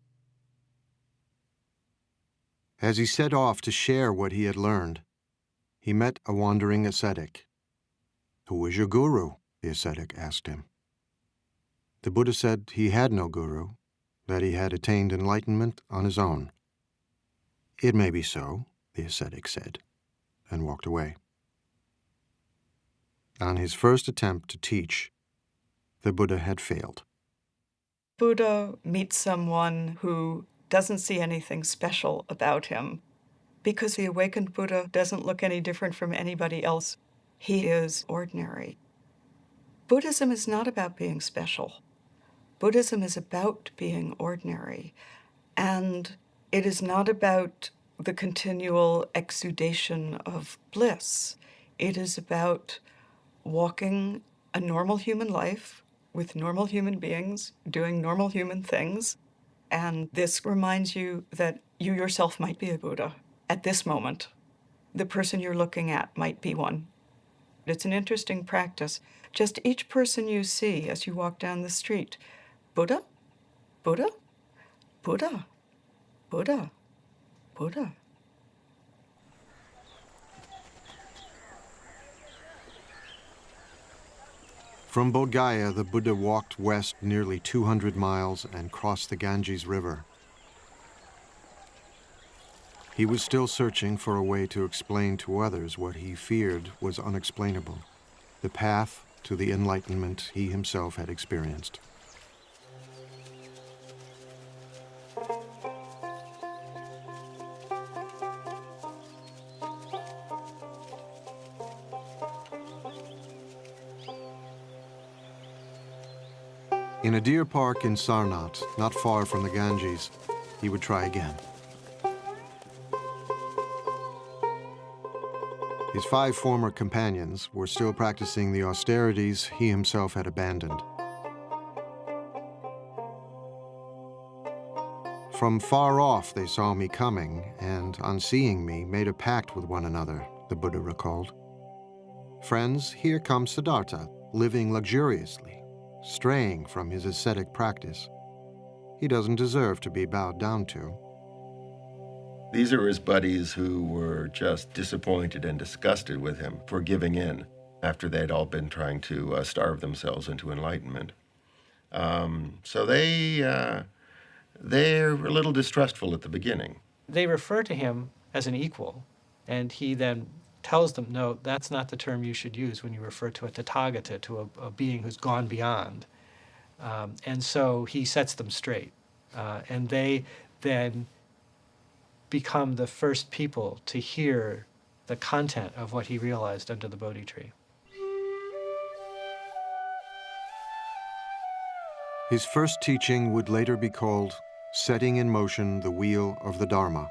As he set off to share what he had learned, he met a wandering ascetic. "Who is your guru?" the ascetic asked him. The Buddha said he had no guru, that he had attained enlightenment on his own. "It may be so," the ascetic said, and walked away. On his first attempt to teach, the Buddha had failed. Buddha meets someone who doesn't see anything special about him, because the awakened Buddha doesn't look any different from anybody else. He is ordinary. Buddhism is not about being special. Buddhism is about being ordinary, and it is not about the continual exudation of bliss. It is about walking a normal human life with normal human beings, doing normal human things, and this reminds you that you yourself might be a Buddha at this moment. The person you're looking at might be one. It's an interesting practice. Just each person you see as you walk down the street, Buddha, Buddha, Buddha, Buddha, Buddha. From Bodh Gaya, the Buddha walked west nearly 200 miles and crossed the Ganges River. He was still searching for a way to explain to others what he feared was unexplainable, the path to the enlightenment he himself had experienced. In a deer park in Sarnath, not far from the Ganges, he would try again. His 5 former companions were still practicing the austerities he himself had abandoned. From far off they saw me coming, and on seeing me, made a pact with one another, the Buddha recalled. Friends, here comes Siddhartha, living luxuriously, straying from his ascetic practice. He doesn't deserve to be bowed down to. These are his buddies who were just disappointed and disgusted with him for giving in after they'd all been trying to starve themselves into enlightenment. So they're a little distrustful at the beginning. They refer to him as an equal, and he then tells them, no, that's not the term you should use when you refer to a Tathagata, to a being who's gone beyond. And so he sets them straight. And they then become the first people to hear the content of what he realized under the Bodhi tree. His first teaching would later be called Setting in Motion the Wheel of the Dharma,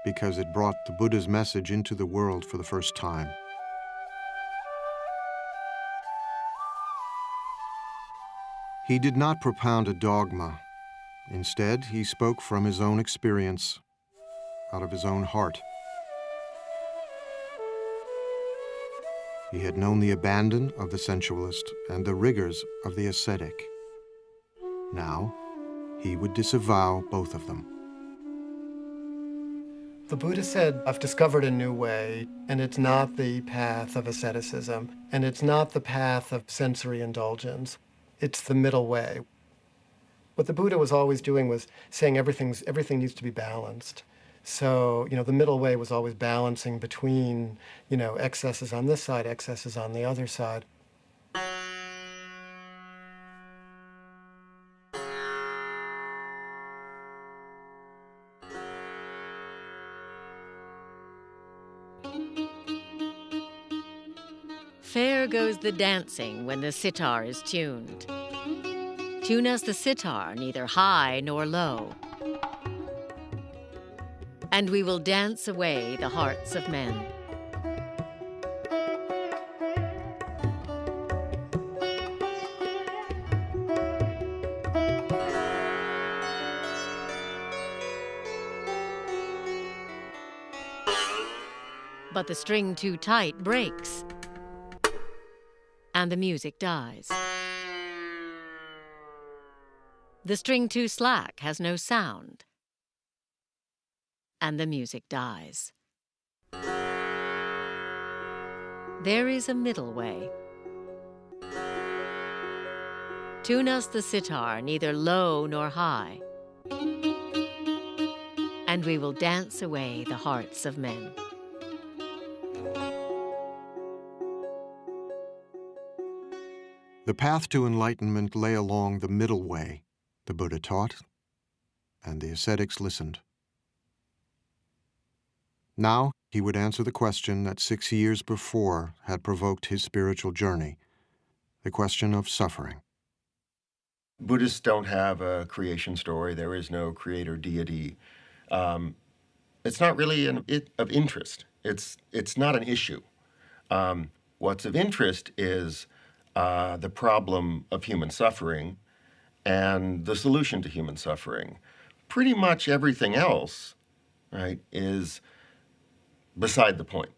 because it brought the Buddha's message into the world for the first time. He did not propound a dogma. Instead, he spoke from his own experience, out of his own heart. He had known the abandon of the sensualist and the rigors of the ascetic. Now, he would disavow both of them. The Buddha said, I've discovered a new way, and it's not the path of asceticism, and it's not the path of sensory indulgence. It's the middle way. What the Buddha was always doing was saying everything needs to be balanced. So, the middle way was always balancing between, excesses on this side, excesses on the other side. Fair goes the dancing when the sitar is tuned. Tune us the sitar, neither high nor low, and we will dance away the hearts of men. But the string too tight breaks, and the music dies. The string too slack has no sound, and the music dies. There is a middle way. Tune us the sitar, neither low nor high, and we will dance away the hearts of men. The path to enlightenment lay along the middle way, the Buddha taught, and the ascetics listened. Now he would answer the question that 6 years before had provoked his spiritual journey, the question of suffering. Buddhists don't have a creation story. There is no creator deity. It's not really of interest. It's not an issue. What's of interest is the problem of human suffering and the solution to human suffering. Pretty much everything else, right, is beside the point.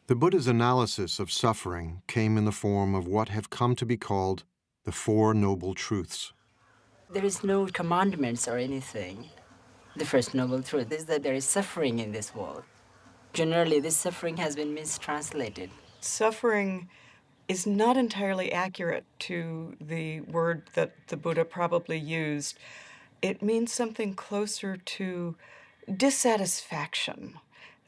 The Buddha's analysis of suffering came in the form of what have come to be called the Four Noble Truths. There is no commandments or anything. The first noble truth is that there is suffering in this world. Generally, this suffering has been mistranslated. Suffering is not entirely accurate to the word that the Buddha probably used. It means something closer to dissatisfaction,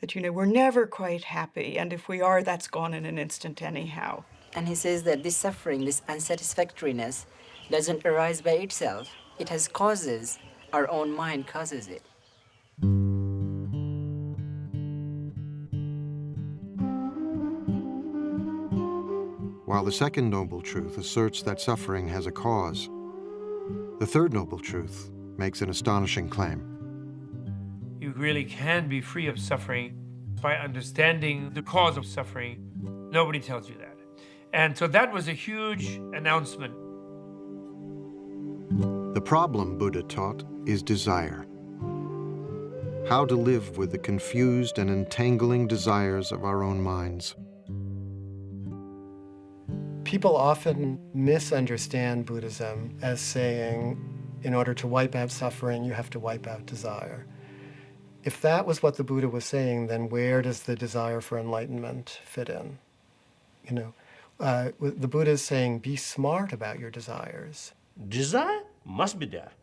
that, we're never quite happy, and if we are, that's gone in an instant anyhow. And he says that this suffering, this unsatisfactoriness, doesn't arise by itself. It has causes. Our own mind causes it. while the second noble truth asserts that suffering has a cause. The third noble truth makes an astonishing claim. You really can be free of suffering by understanding the cause of suffering. Nobody tells you that. And so that was a huge announcement. The problem, Buddha taught, is desire. How to live with the confused and entangling desires of our own minds. People often misunderstand Buddhism as saying, in order to wipe out suffering, you have to wipe out desire. If that was what the Buddha was saying, then where does the desire for enlightenment fit in? The Buddha is saying, be smart about your desires. Desire must be there.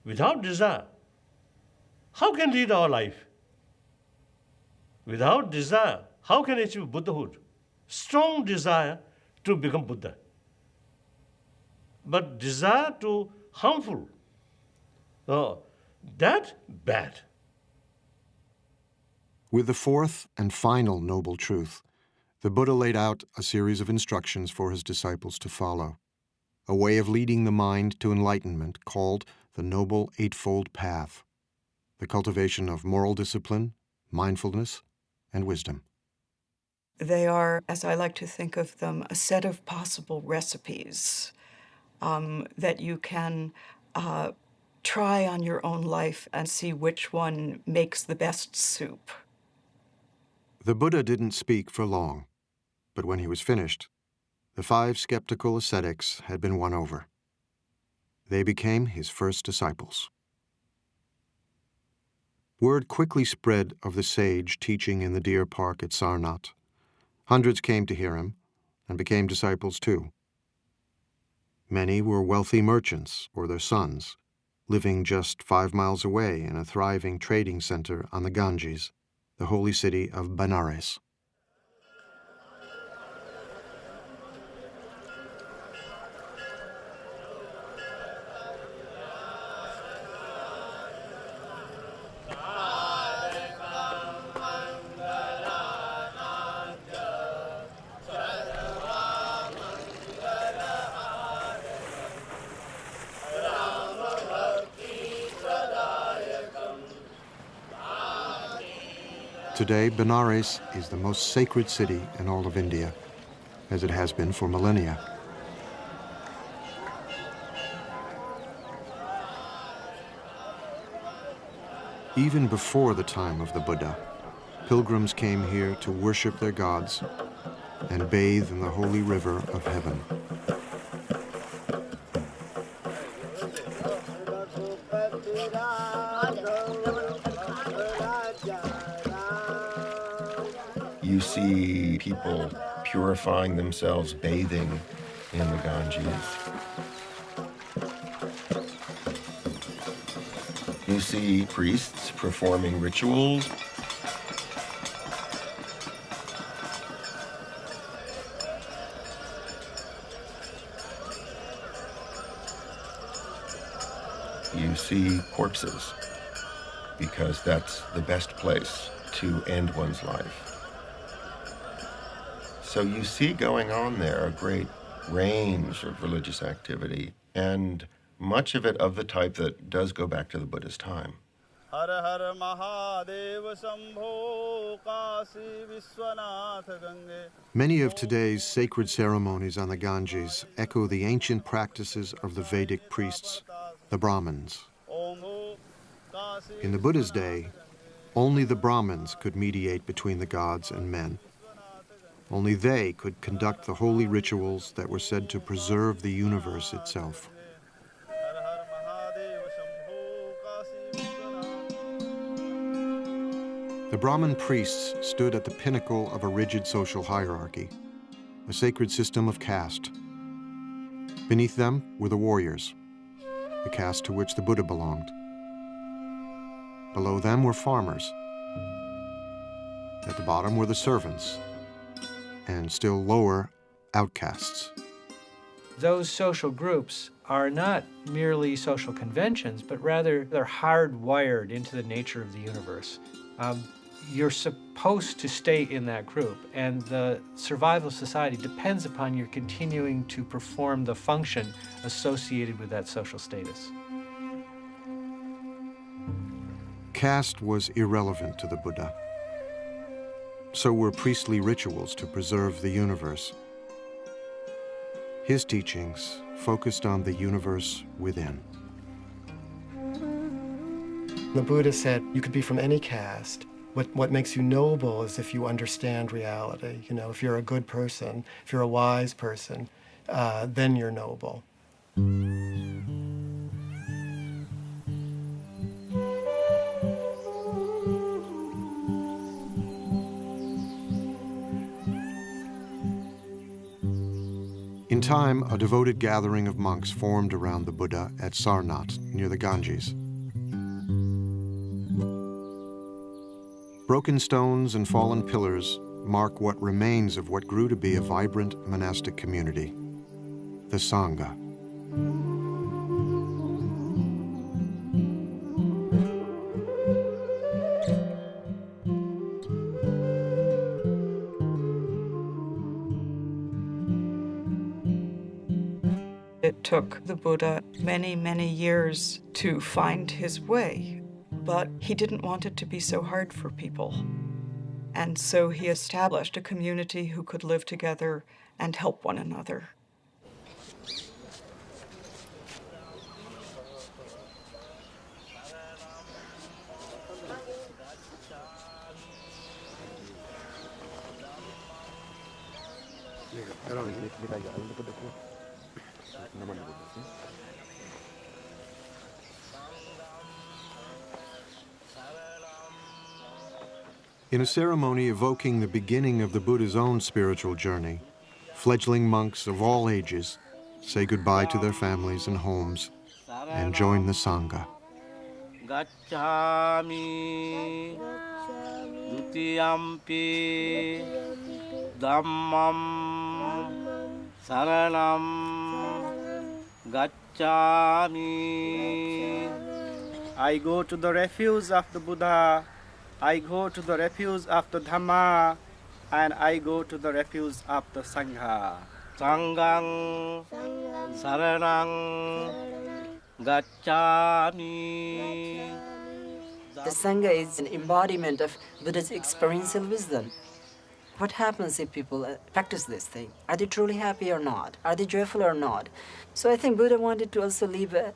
Without desire, how can lead our life? Without desire, how can achieve Buddhahood? Strong desire to become Buddha. But desire to harmful, that bad. With the fourth and final noble truth, the Buddha laid out a series of instructions for his disciples to follow, a way of leading the mind to enlightenment called the Noble Eightfold Path, the cultivation of moral discipline, mindfulness, and wisdom. They are, as I like to think of them, a set of possible recipes that you can try on your own life and see which one makes the best soup. The Buddha didn't speak for long, but when he was finished, the 5 skeptical ascetics had been won over. They became his first disciples. Word quickly spread of the sage teaching in the deer park at Sarnath. Hundreds came to hear him and became disciples too. Many were wealthy merchants or their sons, living just 5 miles away in a thriving trading center on the Ganges, the holy city of Benares. Today, Benares is the most sacred city in all of India, as it has been for millennia. Even before the time of the Buddha, pilgrims came here to worship their gods and bathe in the holy river of heaven. You see people purifying themselves, bathing in the Ganges. You see priests performing rituals. You see corpses, because that's the best place to end one's life. So you see going on there a great range of religious activity, and much of it of the type that does go back to the Buddha's time. Many of today's sacred ceremonies on the Ganges echo the ancient practices of the Vedic priests, the Brahmins. In the Buddha's day, only the Brahmins could mediate between the gods and men. Only they could conduct the holy rituals that were said to preserve the universe itself. The Brahmin priests stood at the pinnacle of a rigid social hierarchy, a sacred system of caste. Beneath them were the warriors, the caste to which the Buddha belonged. Below them were farmers. At the bottom were the servants, and still lower, outcasts. Those social groups are not merely social conventions, but rather they're hardwired into the nature of the universe. you're supposed to stay in that group, and the survival of society depends upon your continuing to perform the function associated with that social status. Caste was irrelevant to the Buddha. So were priestly rituals to preserve the universe. His teachings focused on the universe within. The Buddha said you could be from any caste. What makes you noble is if you understand reality. You know, if you're a good person, if you're a wise person, then you're noble. In time, a devoted gathering of monks formed around the Buddha at Sarnath, near the Ganges. Broken stones and fallen pillars mark what remains of what grew to be a vibrant monastic community, the Sangha. It took the Buddha many, many years to find his way, but he didn't want it to be so hard for people. And so he established a community who could live together and help one another. In a ceremony evoking the beginning of the Buddha's own spiritual journey, fledgling monks of all ages say goodbye to their families and homes and join the Sangha. Gacchami dutiyampi dhammam saranam gacchami. I go to the refuge of the Buddha, I go to the refuge of the Dhamma, and I go to the refuge of the Sangha. Sanghang saranang gacchami. The Sangha is an embodiment of Buddha's experiential wisdom. What happens if people practice this thing? Are they truly happy or not? Are they joyful or not? So I think Buddha wanted to also leave a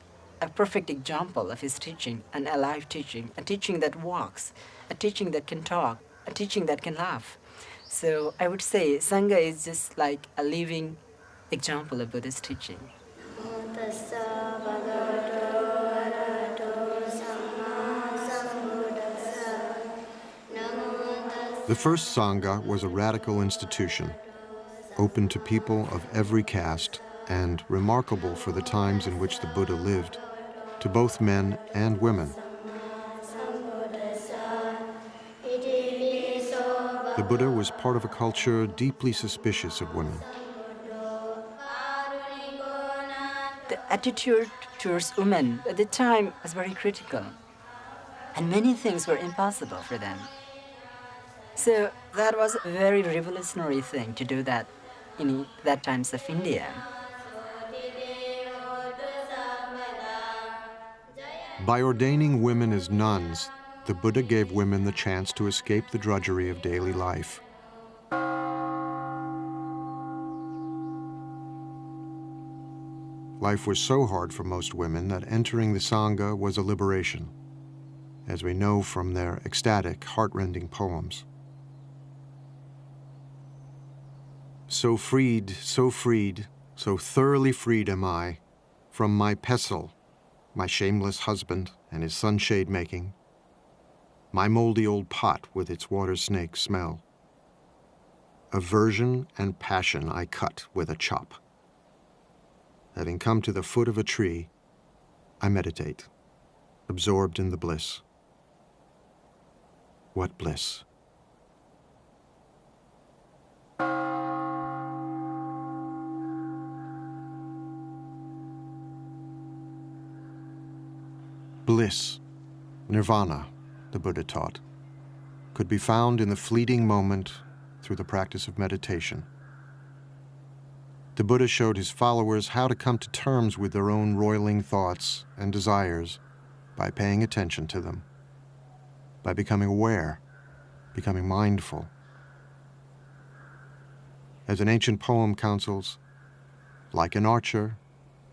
perfect example of his teaching, an alive teaching, a teaching that walks, a teaching that can talk, a teaching that can laugh. So I would say Sangha is just like a living example of Buddha's teaching. The first Sangha was a radical institution, open to people of every caste and remarkable for the times in which the Buddha lived, to both men and women. The Buddha was part of a culture deeply suspicious of women. The attitude towards women at the time was very critical, and many things were impossible for them. So that was a very revolutionary thing to do that in that times of India. By ordaining women as nuns, the Buddha gave women the chance to escape the drudgery of daily life. Life was so hard for most women that entering the Sangha was a liberation, as we know from their ecstatic, heart-rending poems. So freed, so thoroughly freed am I from my pestle, my shameless husband and his sunshade making, my moldy old pot with its water snake smell. Aversion and passion I cut with a chop. Having come to the foot of a tree, I meditate, absorbed in the bliss. What bliss! Bliss, nirvana, the Buddha taught. could be found in the fleeting moment through the practice of meditation. The Buddha showed his followers how to come to terms with their own roiling thoughts and desires by paying attention to them, by becoming aware, becoming mindful. As an ancient poem counsels, like an archer,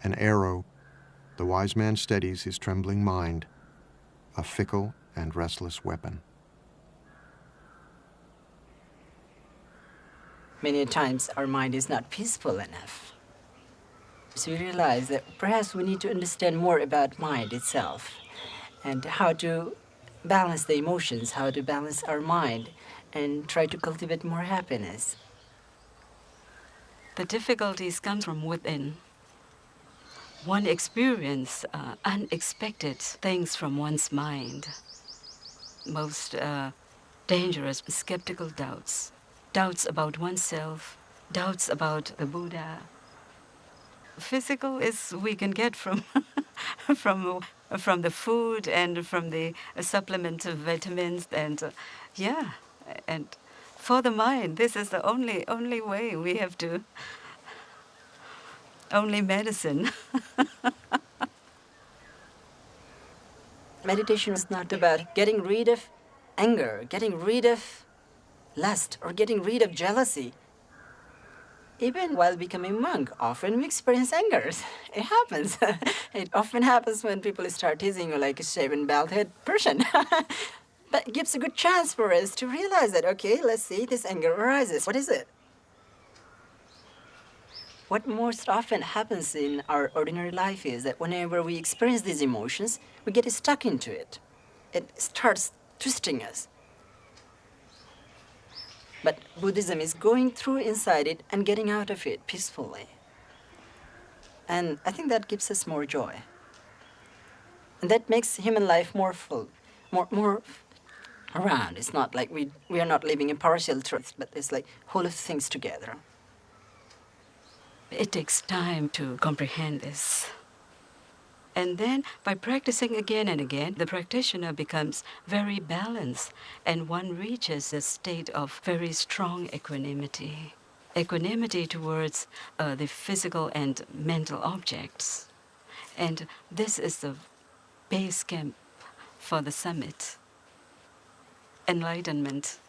an arrow, the wise man steadies his trembling mind, a fickle and restless weapon. Many times our mind is not peaceful enough. So we realize that perhaps we need to understand more about mind itself and how to balance the emotions, how to balance our mind and try to cultivate more happiness. The difficulties come from within. One experiences unexpected things from one's mind. Most dangerous skeptical doubts. Doubts about oneself, doubts about the Buddha. Physical is we can get from from the food and from the supplement of vitamins and and for the mind this is the only way we have to. Only medicine. Meditation is not about getting rid of anger, getting rid of lust, or getting rid of jealousy. Even while becoming a monk, often we experience anger. It happens. It often happens when people start teasing you like a shaven, bald-headed person. But it gives a good chance for us to realize that, okay, let's see, this anger arises. What is it? What most often happens in our ordinary life is that whenever we experience these emotions, we get stuck into it. It starts twisting us. But Buddhism is going through inside it and getting out of it peacefully. And I think that gives us more joy. And that makes human life more full, more around. It's not like we are not living in partial truth, but it's like whole of things together. It takes time to comprehend this. And then, by practicing again and again, the practitioner becomes very balanced, and one reaches a state of very strong equanimity. Equanimity towards the physical and mental objects. And this is the base camp for the summit. Enlightenment.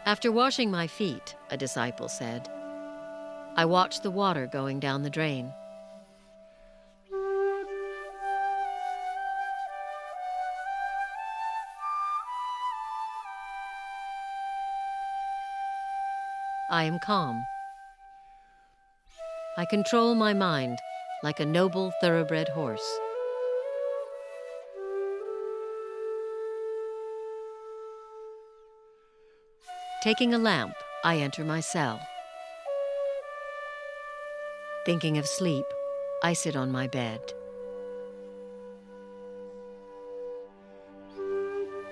After washing my feet, a disciple said, I watched the water going down the drain. I am calm. I control my mind like a noble thoroughbred horse. Taking a lamp, I enter my cell. Thinking of sleep, I sit on my bed.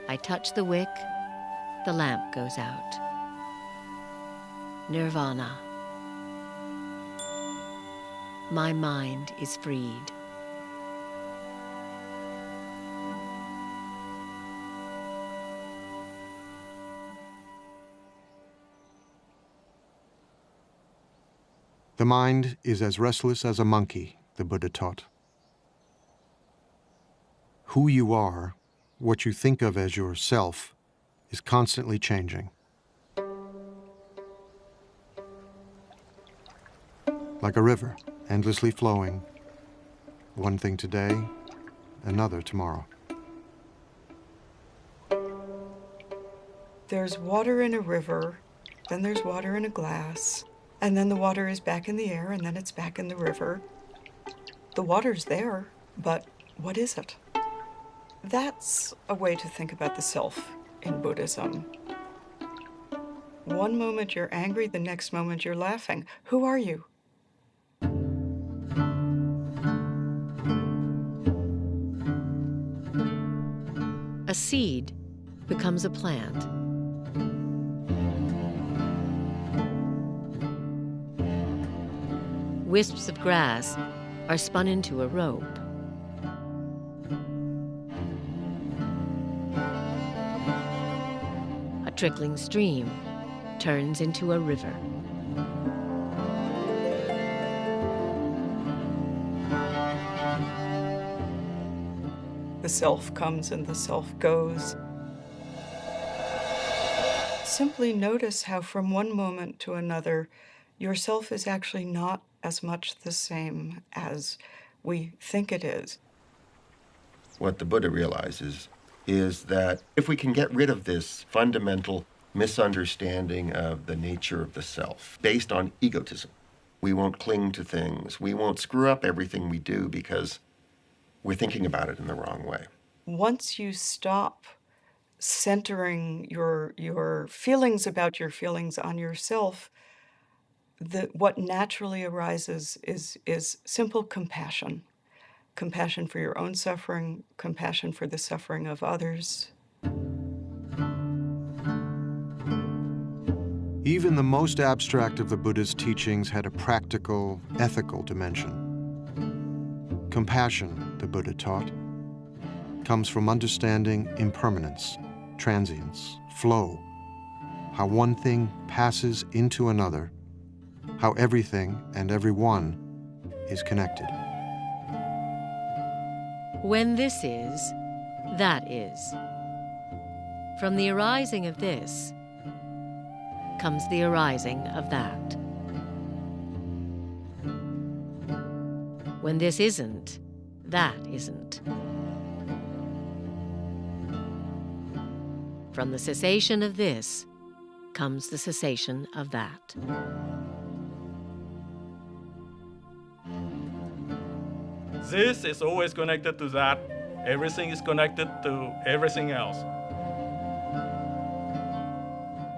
I touch the wick, the lamp goes out. Nirvana. My mind is freed. The mind is as restless as a monkey, the Buddha taught. Who you are, what you think of as yourself, is constantly changing. Like a river, endlessly flowing, one thing today, another tomorrow. There's water in a river, then there's water in a glass, and then the water is back in the air, and then it's back in the river. The water's there, but what is it? That's a way to think about the self in Buddhism. One moment you're angry, the next moment you're laughing. Who are you? A seed becomes a plant. wisps of grass are spun into a rope. A trickling stream turns into a river. The self comes and the self goes. Simply notice how from one moment to another, yourself is actually not as much the same as we think it is. What the Buddha realizes is that if we can get rid of this fundamental misunderstanding of the nature of the self based on egotism, we won't cling to things, we won't screw up everything we do because we're thinking about it in the wrong way. Once you stop centering your feelings about your feelings on yourself, what naturally arises is simple compassion. Compassion for your own suffering, compassion for the suffering of others. Even the most abstract of the Buddha's teachings had a practical, ethical dimension. Compassion, the Buddha taught, comes from understanding impermanence, transience, flow, how one thing passes into another, how everything and everyone is connected. When this is, that is. From the arising of this comes the arising of that. When this isn't, that isn't. From the cessation of this comes the cessation of that. This is always connected to that. Everything is connected to everything else.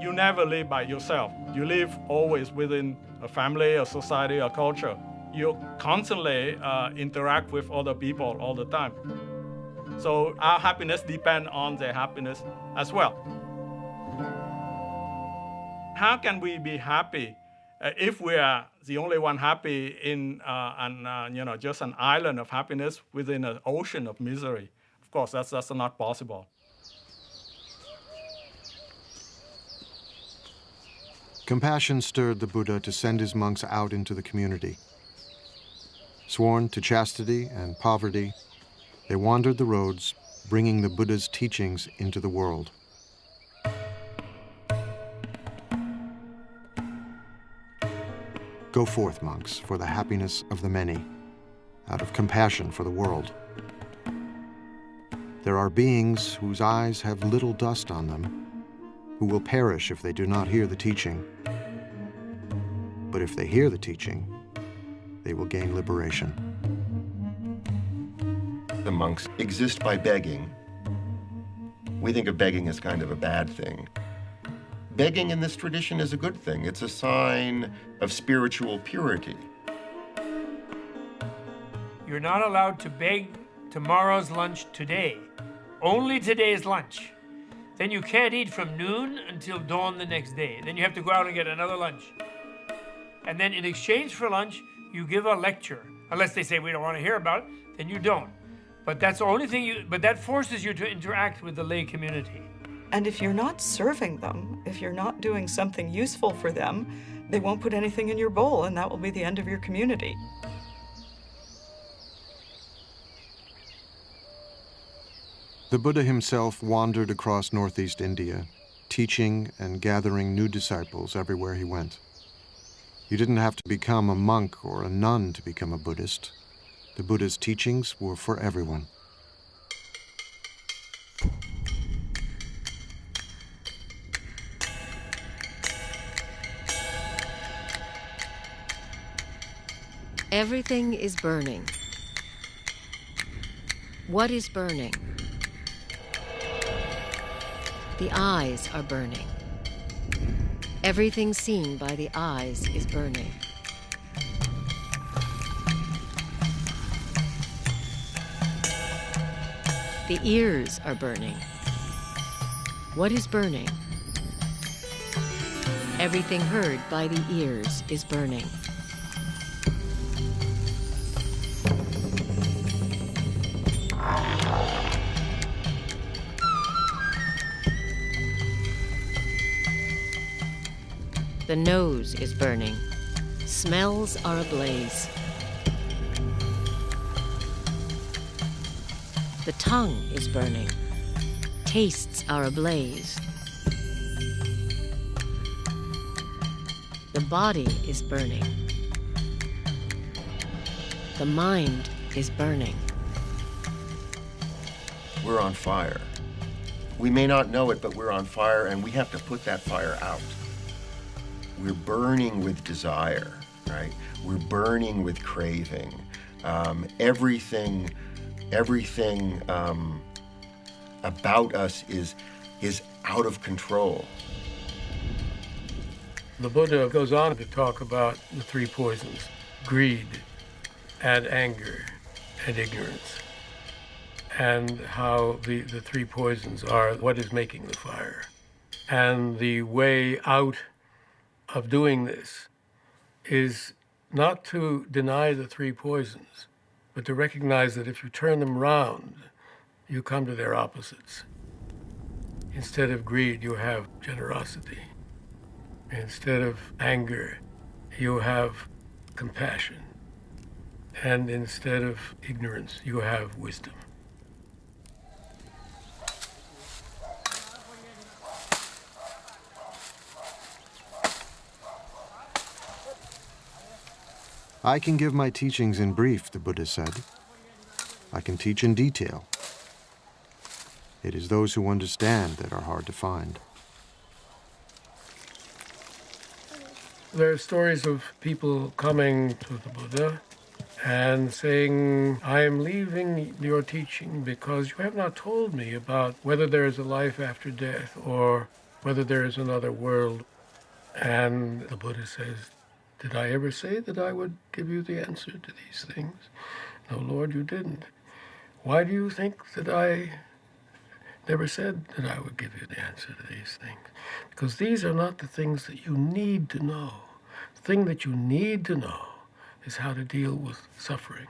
You never live by yourself. You live always within a family, a society, a culture. You constantly interact with other people all the time. So our happiness depends on their happiness as well. How can we be happy if we are the only one happy in just an island of happiness within an ocean of misery? Of course, that's not possible. Compassion stirred the Buddha to send his monks out into the community. Sworn to chastity and poverty, they wandered the roads, bringing the Buddha's teachings into the world. Go forth, monks, for the happiness of the many, out of compassion for the world. There are beings whose eyes have little dust on them, who will perish if they do not hear the teaching. But if they hear the teaching, they will gain liberation. The monks exist by begging. We think of begging as kind of a bad thing. Begging in this tradition is a good thing. It's a sign of spiritual purity. You're not allowed to beg tomorrow's lunch today. Only today's lunch. Then you can't eat from noon until dawn the next day. Then you have to go out and get another lunch. And then in exchange for lunch, you give a lecture. Unless they say we don't want to hear about it, then you don't. But that's the only thing but that forces you to interact with the lay community. And if you're not serving them, if you're not doing something useful for them, they won't put anything in your bowl, and that will be the end of your community. The Buddha himself wandered across northeast India, teaching and gathering new disciples everywhere he went. You didn't have to become a monk or a nun to become a Buddhist. The Buddha's teachings were for everyone. Everything is burning. What is burning? The eyes are burning. Everything seen by the eyes is burning. The ears are burning. What is burning? Everything heard by the ears is burning. The nose is burning. Smells are ablaze. The tongue is burning. Tastes are ablaze. The body is burning. The mind is burning. We're on fire. We may not know it, but we're on fire, and we have to put that fire out. We're burning with desire, right? We're burning with craving. Everything about us is out of control. The Buddha goes on to talk about the three poisons: greed and anger and ignorance, and how the three poisons are what is making the fire. And the way out of doing this is not to deny the three poisons, but to recognize that if you turn them round, you come to their opposites. Instead of greed, you have generosity. Instead of anger, you have compassion. And instead of ignorance, you have wisdom. I can give my teachings in brief, the Buddha said. I can teach in detail. It is those who understand that are hard to find. There are stories of people coming to the Buddha and saying, I am leaving your teaching because you have not told me about whether there is a life after death or whether there is another world. And the Buddha says, did I ever say that I would give you the answer to these things? No, Lord, you didn't. Why do you think that I never said that I would give you the answer to these things? Because these are not the things that you need to know. The thing that you need to know is how to deal with suffering.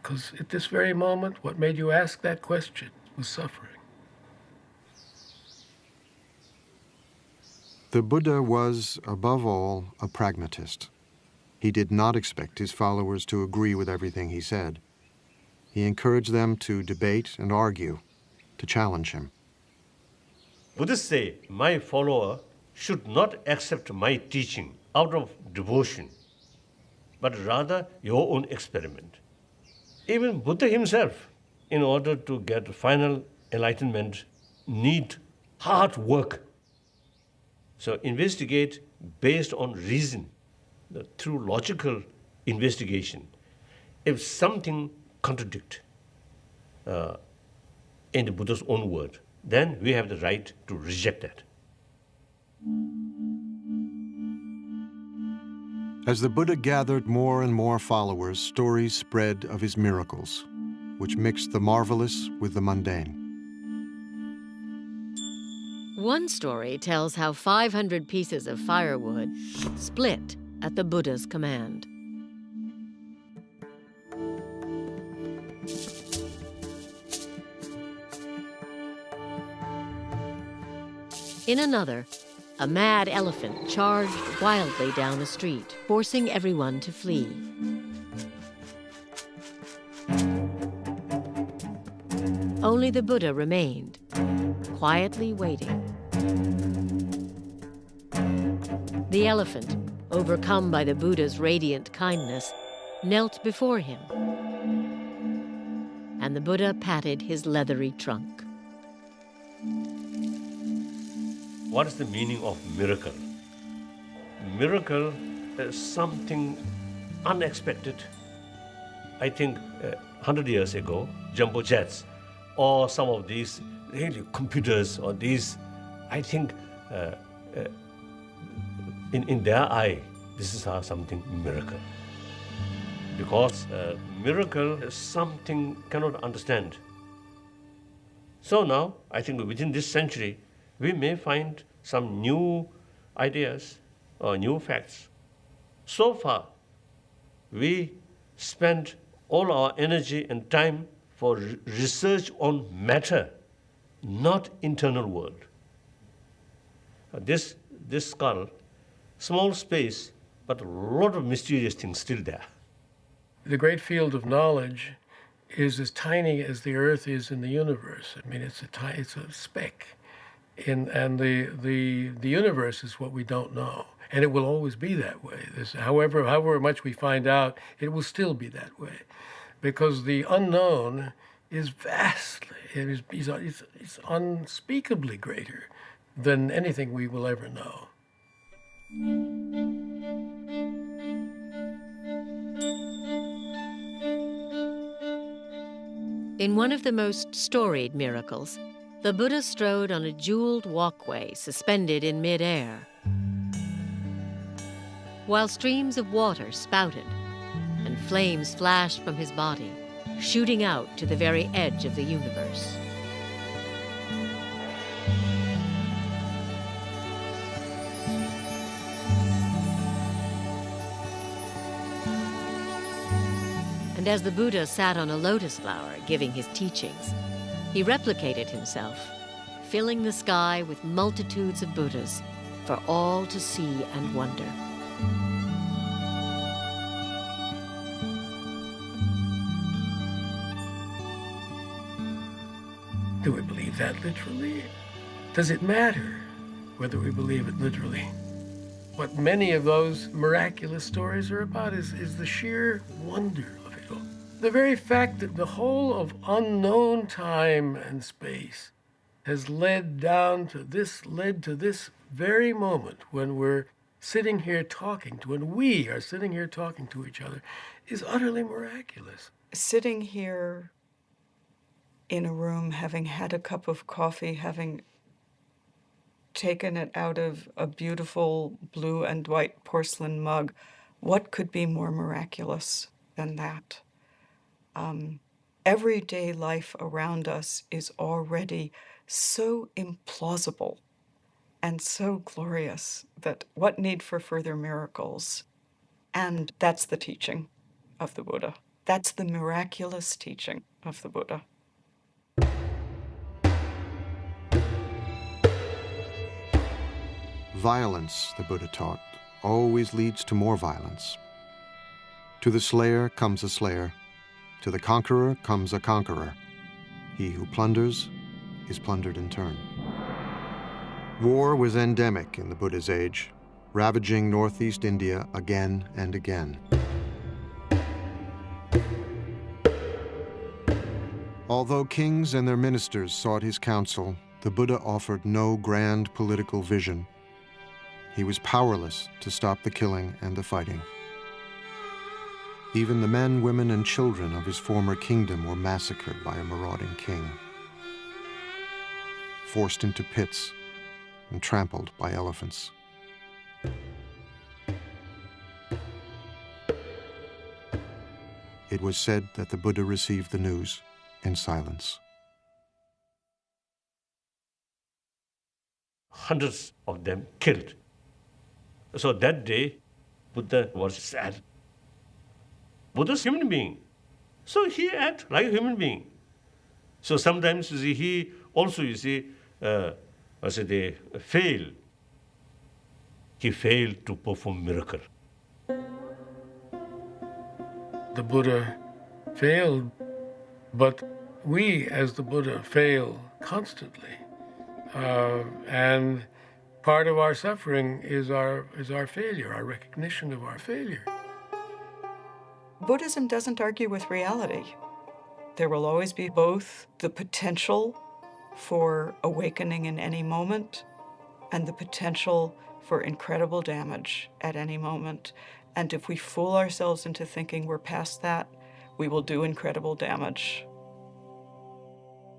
Because at this very moment, what made you ask that question was suffering. The Buddha was, above all, a pragmatist. He did not expect his followers to agree with everything he said. He encouraged them to debate and argue, to challenge him. Buddhists say, my follower should not accept my teaching out of devotion, but rather your own experiment. Even Buddha himself, in order to get final enlightenment, need hard work. So investigate based on reason, through logical investigation. If something contradicts in the Buddha's own word, then we have the right to reject that. As the Buddha gathered more and more followers, stories spread of his miracles, which mixed the marvelous with the mundane. One story tells how 500 pieces of firewood split at the Buddha's command. In another, a mad elephant charged wildly down the street, forcing everyone to flee. Only the Buddha remained, quietly waiting. The elephant, overcome by the Buddha's radiant kindness, knelt before him, and the Buddha patted his leathery trunk. What is the meaning of miracle? Miracle is something unexpected. I think 100 years ago, jumbo jets or some of these really computers or these, I think in their eye, this is something miracle. Because miracle is something cannot understand. So now, I think within this century, we may find some new ideas or new facts. So far, we spend all our energy and time for research on matter, not internal world. This skull small space, but a lot of mysterious things still there. The great field of knowledge is as tiny as the Earth is in the universe. I mean, it's a speck, and the universe is what we don't know, and it will always be that way. However much we find out, it will still be that way, because the unknown is vastly, it's unspeakably greater than anything we will ever know. In one of the most storied miracles, the Buddha strode on a jeweled walkway suspended in mid-air, while streams of water spouted and flames flashed from his body, shooting out to the very edge of the universe. And as the Buddha sat on a lotus flower giving his teachings, he replicated himself, filling the sky with multitudes of Buddhas for all to see and wonder. Do we believe that literally? Does it matter whether we believe it literally? What many of those miraculous stories are about is the sheer wonder of it all. The very fact that the whole of unknown time and space has led to this very moment when we're sitting here talking to, when we are sitting here talking to each other, is utterly miraculous. Sitting here in a room, having had a cup of coffee, having taken it out of a beautiful blue and white porcelain mug, what could be more miraculous than that? Everyday life around us is already so implausible and so glorious that what need for further miracles? And that's the teaching of the Buddha. That's the miraculous teaching of the Buddha. Violence, the Buddha taught, always leads to more violence. To the slayer comes a slayer. To the conqueror comes a conqueror. He who plunders is plundered in turn. War was endemic in the Buddha's age, ravaging northeast India again and again. Although kings and their ministers sought his counsel, the Buddha offered no grand political vision. He was powerless to stop the killing and the fighting. Even the men, women, and children of his former kingdom were massacred by a marauding king, forced into pits and trampled by elephants. It was said that the Buddha received the news in silence. Hundreds of them killed. So that day, Buddha was sad. Buddha's a human being. So he acted like a human being. So sometimes he also, they fail. He failed to perform miracle. The Buddha failed, but we as the Buddha fail constantly. And part of our suffering is our failure, our recognition of our failure. Buddhism doesn't argue with reality. There will always be both the potential for awakening in any moment and the potential for incredible damage at any moment. And if we fool ourselves into thinking we're past that, we will do incredible damage.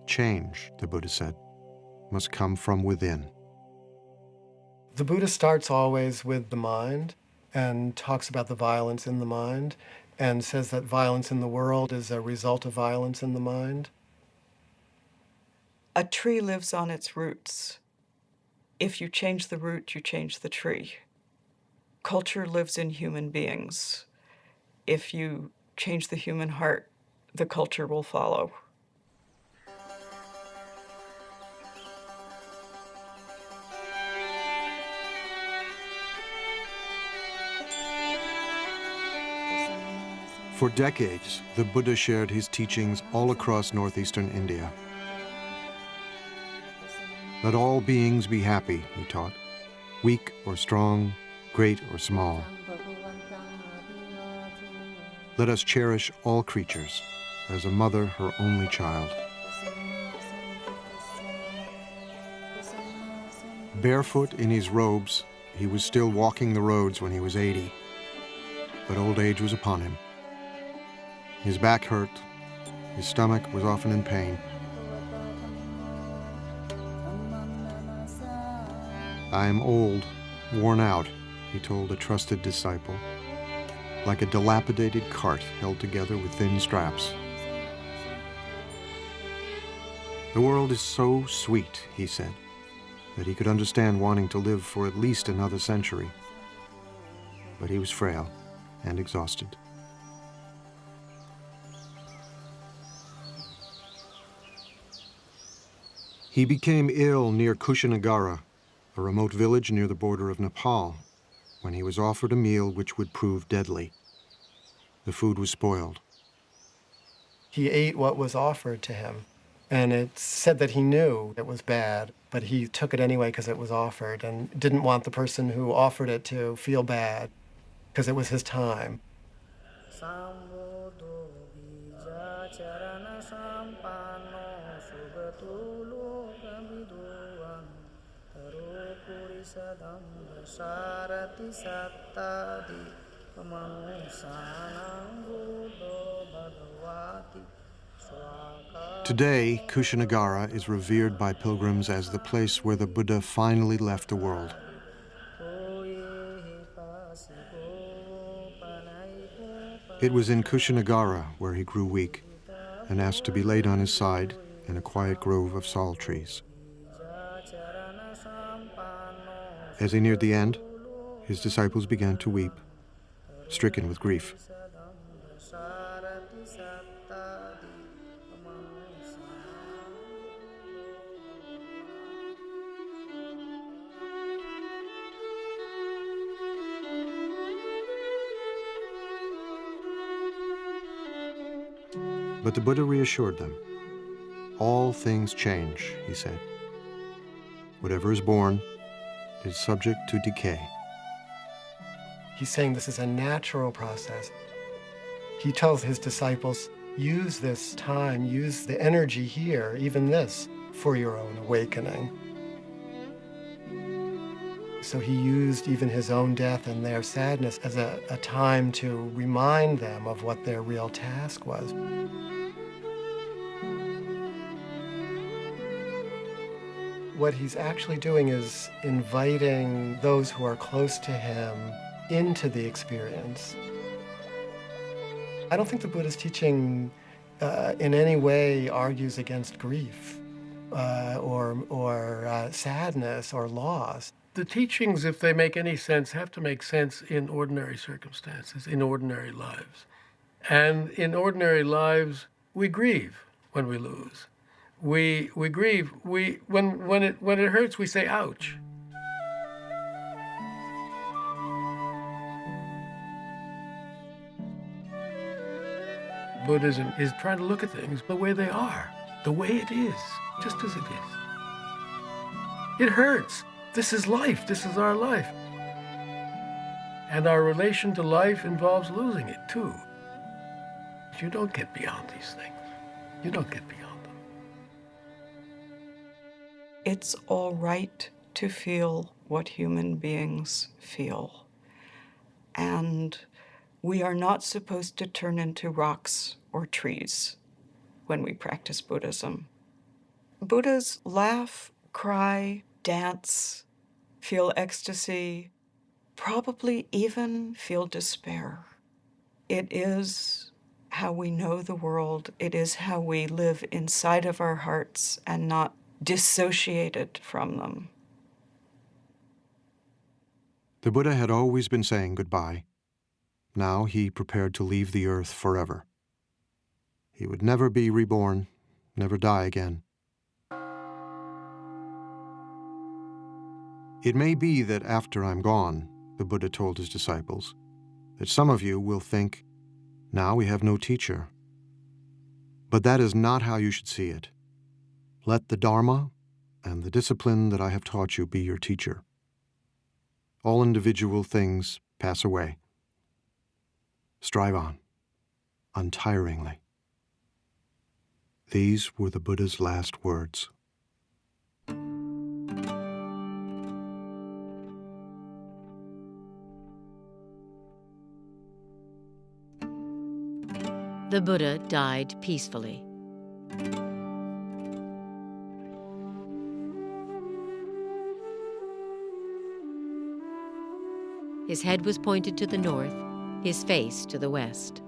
Change, the Buddha said, must come from within. The Buddha starts always with the mind and talks about the violence in the mind and says that violence in the world is a result of violence in the mind. A tree lives on its roots. If you change the root, you change the tree. Culture lives in human beings. If you change the human heart, the culture will follow. For decades, the Buddha shared his teachings all across northeastern India. Let all beings be happy, he taught, weak or strong, great or small. Let us cherish all creatures as a mother her only child. Barefoot in his robes, he was still walking the roads when he was 80, but old age was upon him. His back hurt, his stomach was often in pain. I am old, worn out, he told a trusted disciple, like a dilapidated cart held together with thin straps. The world is so sweet, he said, that he could understand wanting to live for at least another century. But he was frail and exhausted. He became ill near Kushinagara, a remote village near the border of Nepal, when he was offered a meal which would prove deadly. The food was spoiled. He ate what was offered to him, and it said that he knew it was bad, but he took it anyway because it was offered and didn't want the person who offered it to feel bad because it was his time. Today, Kushinagara is revered by pilgrims as the place where the Buddha finally left the world. It was in Kushinagara where he grew weak and asked to be laid on his side in a quiet grove of sal trees. As he neared the end, his disciples began to weep, stricken with grief. But the Buddha reassured them. All things change, he said. Whatever is born is subject to decay. He's saying this is a natural process. He tells his disciples, use this time, use the energy here, even this, for your own awakening. So he used even his own death and their sadness as a time to remind them of what their real task was. What he's actually doing is inviting those who are close to him into the experience. I don't think the Buddha's teaching in any way argues against grief or sadness or loss. The teachings, if they make any sense, have to make sense in ordinary circumstances, in ordinary lives. And in ordinary lives, we grieve when we lose. We grieve. When it hurts, we say, ouch. Buddhism is trying to look at things the way they are, the way it is, just as it is. It hurts. This is life. This is our life. And our relation to life involves losing it, too. You don't get beyond these things. You don't get beyond them. It's all right to feel what human beings feel. And we are not supposed to turn into rocks or trees when we practice Buddhism. Buddhas laugh, cry, dance, feel ecstasy, probably even feel despair. It is how we know the world. It is how we live inside of our hearts and not dissociated from them. The Buddha had always been saying goodbye. Now he prepared to leave the earth forever. He would never be reborn, never die again. It may be that after I'm gone, the Buddha told his disciples, that some of you will think, Now we have no teacher. But that is not how you should see it. Let the Dharma and the discipline that I have taught you be your teacher. All individual things pass away. Strive on, untiringly. These were the Buddha's last words. The Buddha died peacefully. His head was pointed to the north, his face to the west.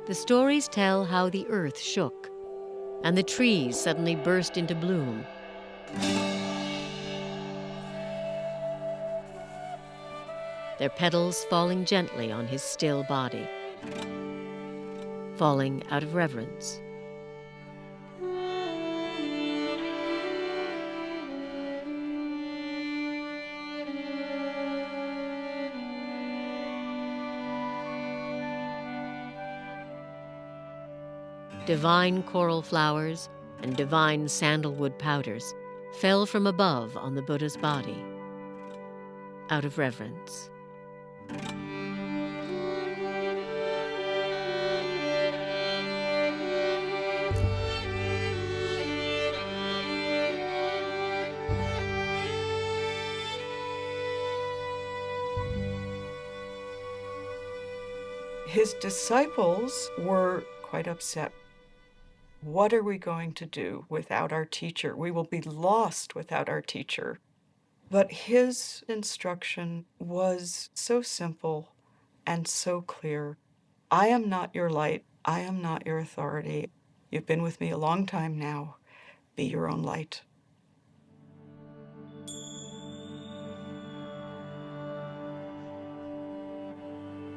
The stories tell how the earth shook, and the trees suddenly burst into bloom. Their petals falling gently on his still body, falling out of reverence. Divine coral flowers and divine sandalwood powders fell from above on the Buddha's body, out of reverence. His disciples were quite upset. What are we going to do without our teacher? We will be lost without our teacher. But his instruction was so simple and so clear. I am not your light. I am not your authority. You've been with me a long time now. Be your own light.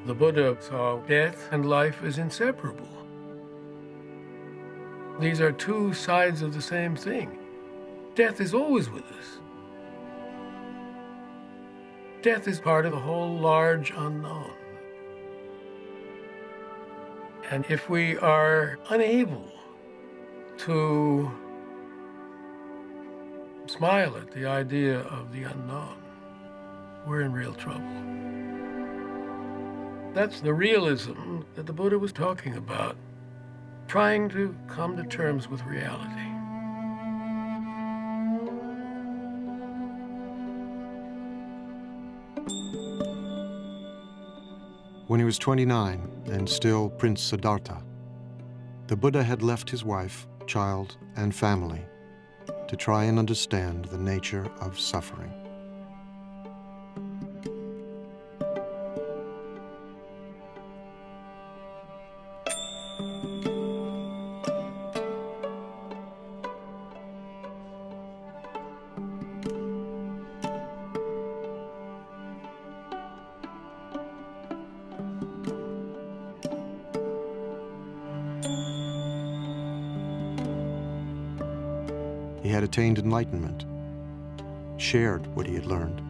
The Buddha saw death and life as inseparable. These are two sides of the same thing. Death is always with us. Death is part of the whole large unknown. And if we are unable to smile at the idea of the unknown, we're in real trouble. That's the realism that the Buddha was talking about, trying to come to terms with reality. When he was 29 and still Prince Siddhartha, the Buddha had left his wife, child, and family to try and understand the nature of suffering. He had attained enlightenment, shared what he had learned,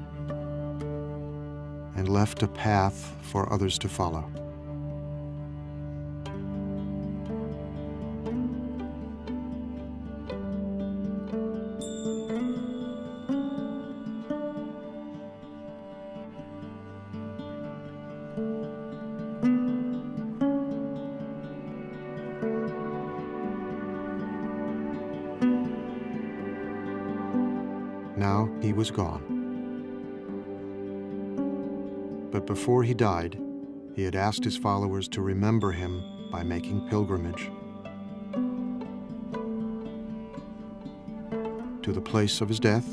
and left a path for others to follow. Now he was gone. But before he died, he had asked his followers to remember him by making pilgrimage to the place of his death,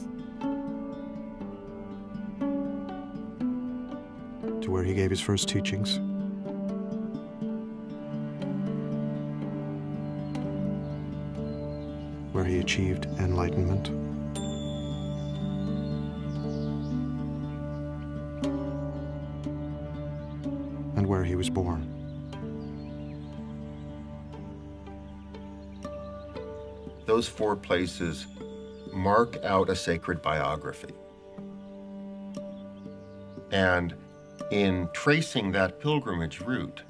to where he gave his first teachings, where he achieved enlightenment, and where he was born. Those four places mark out a sacred biography. And in tracing that pilgrimage route,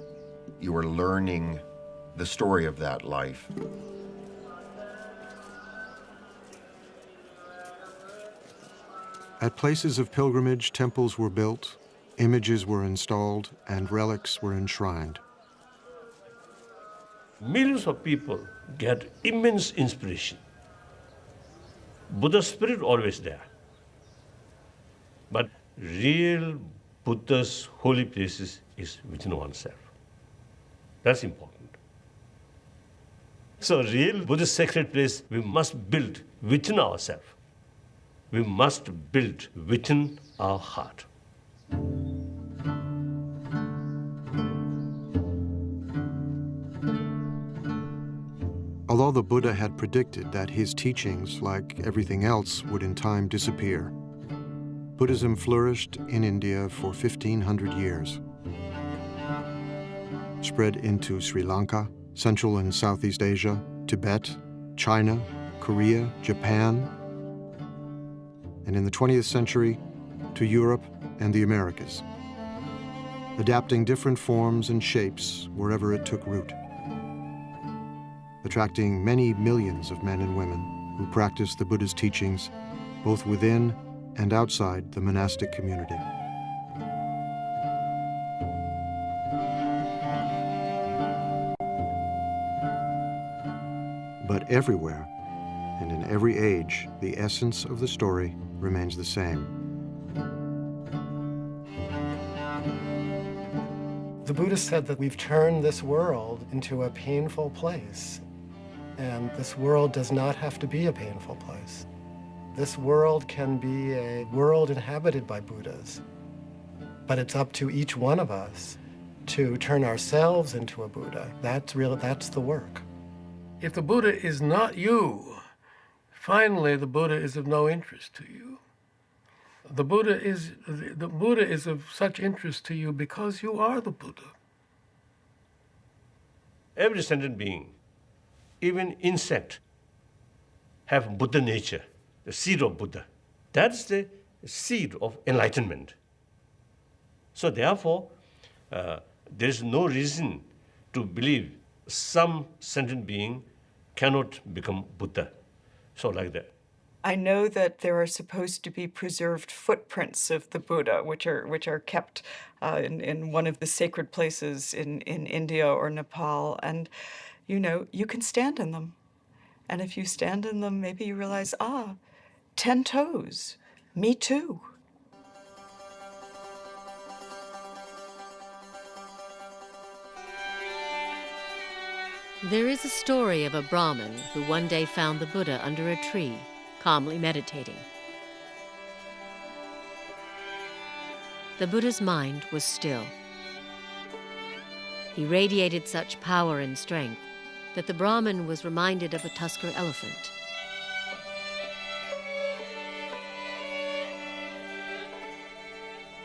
you are learning the story of that life. At places of pilgrimage, temples were built, images were installed, and relics were enshrined. Millions of people get immense inspiration. Buddha's spirit always there. But real Buddha's holy places is within oneself. That's important. So real Buddhist sacred place we must build within ourselves. We must build within our heart. Although the Buddha had predicted that his teachings, like everything else, would in time disappear, Buddhism flourished in India for 1,500 years. Spread into Sri Lanka, Central and Southeast Asia, Tibet, China, Korea, Japan, and in the 20th century, to Europe and the Americas, adapting different forms and shapes wherever it took root, attracting many millions of men and women who practiced the Buddha's teachings both within and outside the monastic community. But everywhere, and in every age, the essence of the story remains the same. The Buddha said that we've turned this world into a painful place. And this world does not have to be a painful place. This world can be a world inhabited by Buddhas. But it's up to each one of us to turn ourselves into a Buddha. That's the work. If the Buddha is not you, finally the Buddha is of no interest to you. The Buddha is of such interest to you because you are the Buddha. Every sentient being, even insect, have Buddha nature, the seed of Buddha. That's the seed of enlightenment. So therefore, there is no reason to believe some sentient being cannot become Buddha. So like that. I know that there are supposed to be preserved footprints of the Buddha, which are kept in one of the sacred places in India or Nepal. And, you can stand in them. And if you stand in them, maybe you realize, 10 toes, me too. There is a story of a Brahmin who one day found the Buddha under a tree, calmly meditating. The Buddha's mind was still. He radiated such power and strength that the Brahmin was reminded of a Tusker elephant.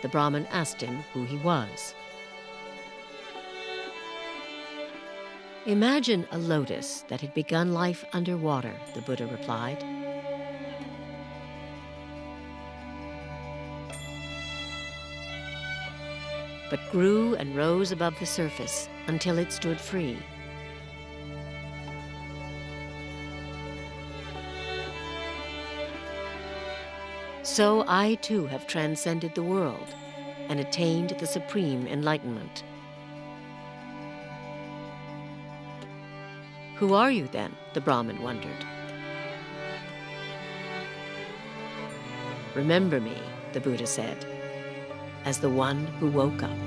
The Brahmin asked him who he was. Imagine a lotus that had begun life underwater, the Buddha replied. But grew and rose above the surface until it stood free. So I too have transcended the world and attained the supreme enlightenment. Who are you then? The Brahmin wondered. Remember me, the Buddha said, as the one who woke up.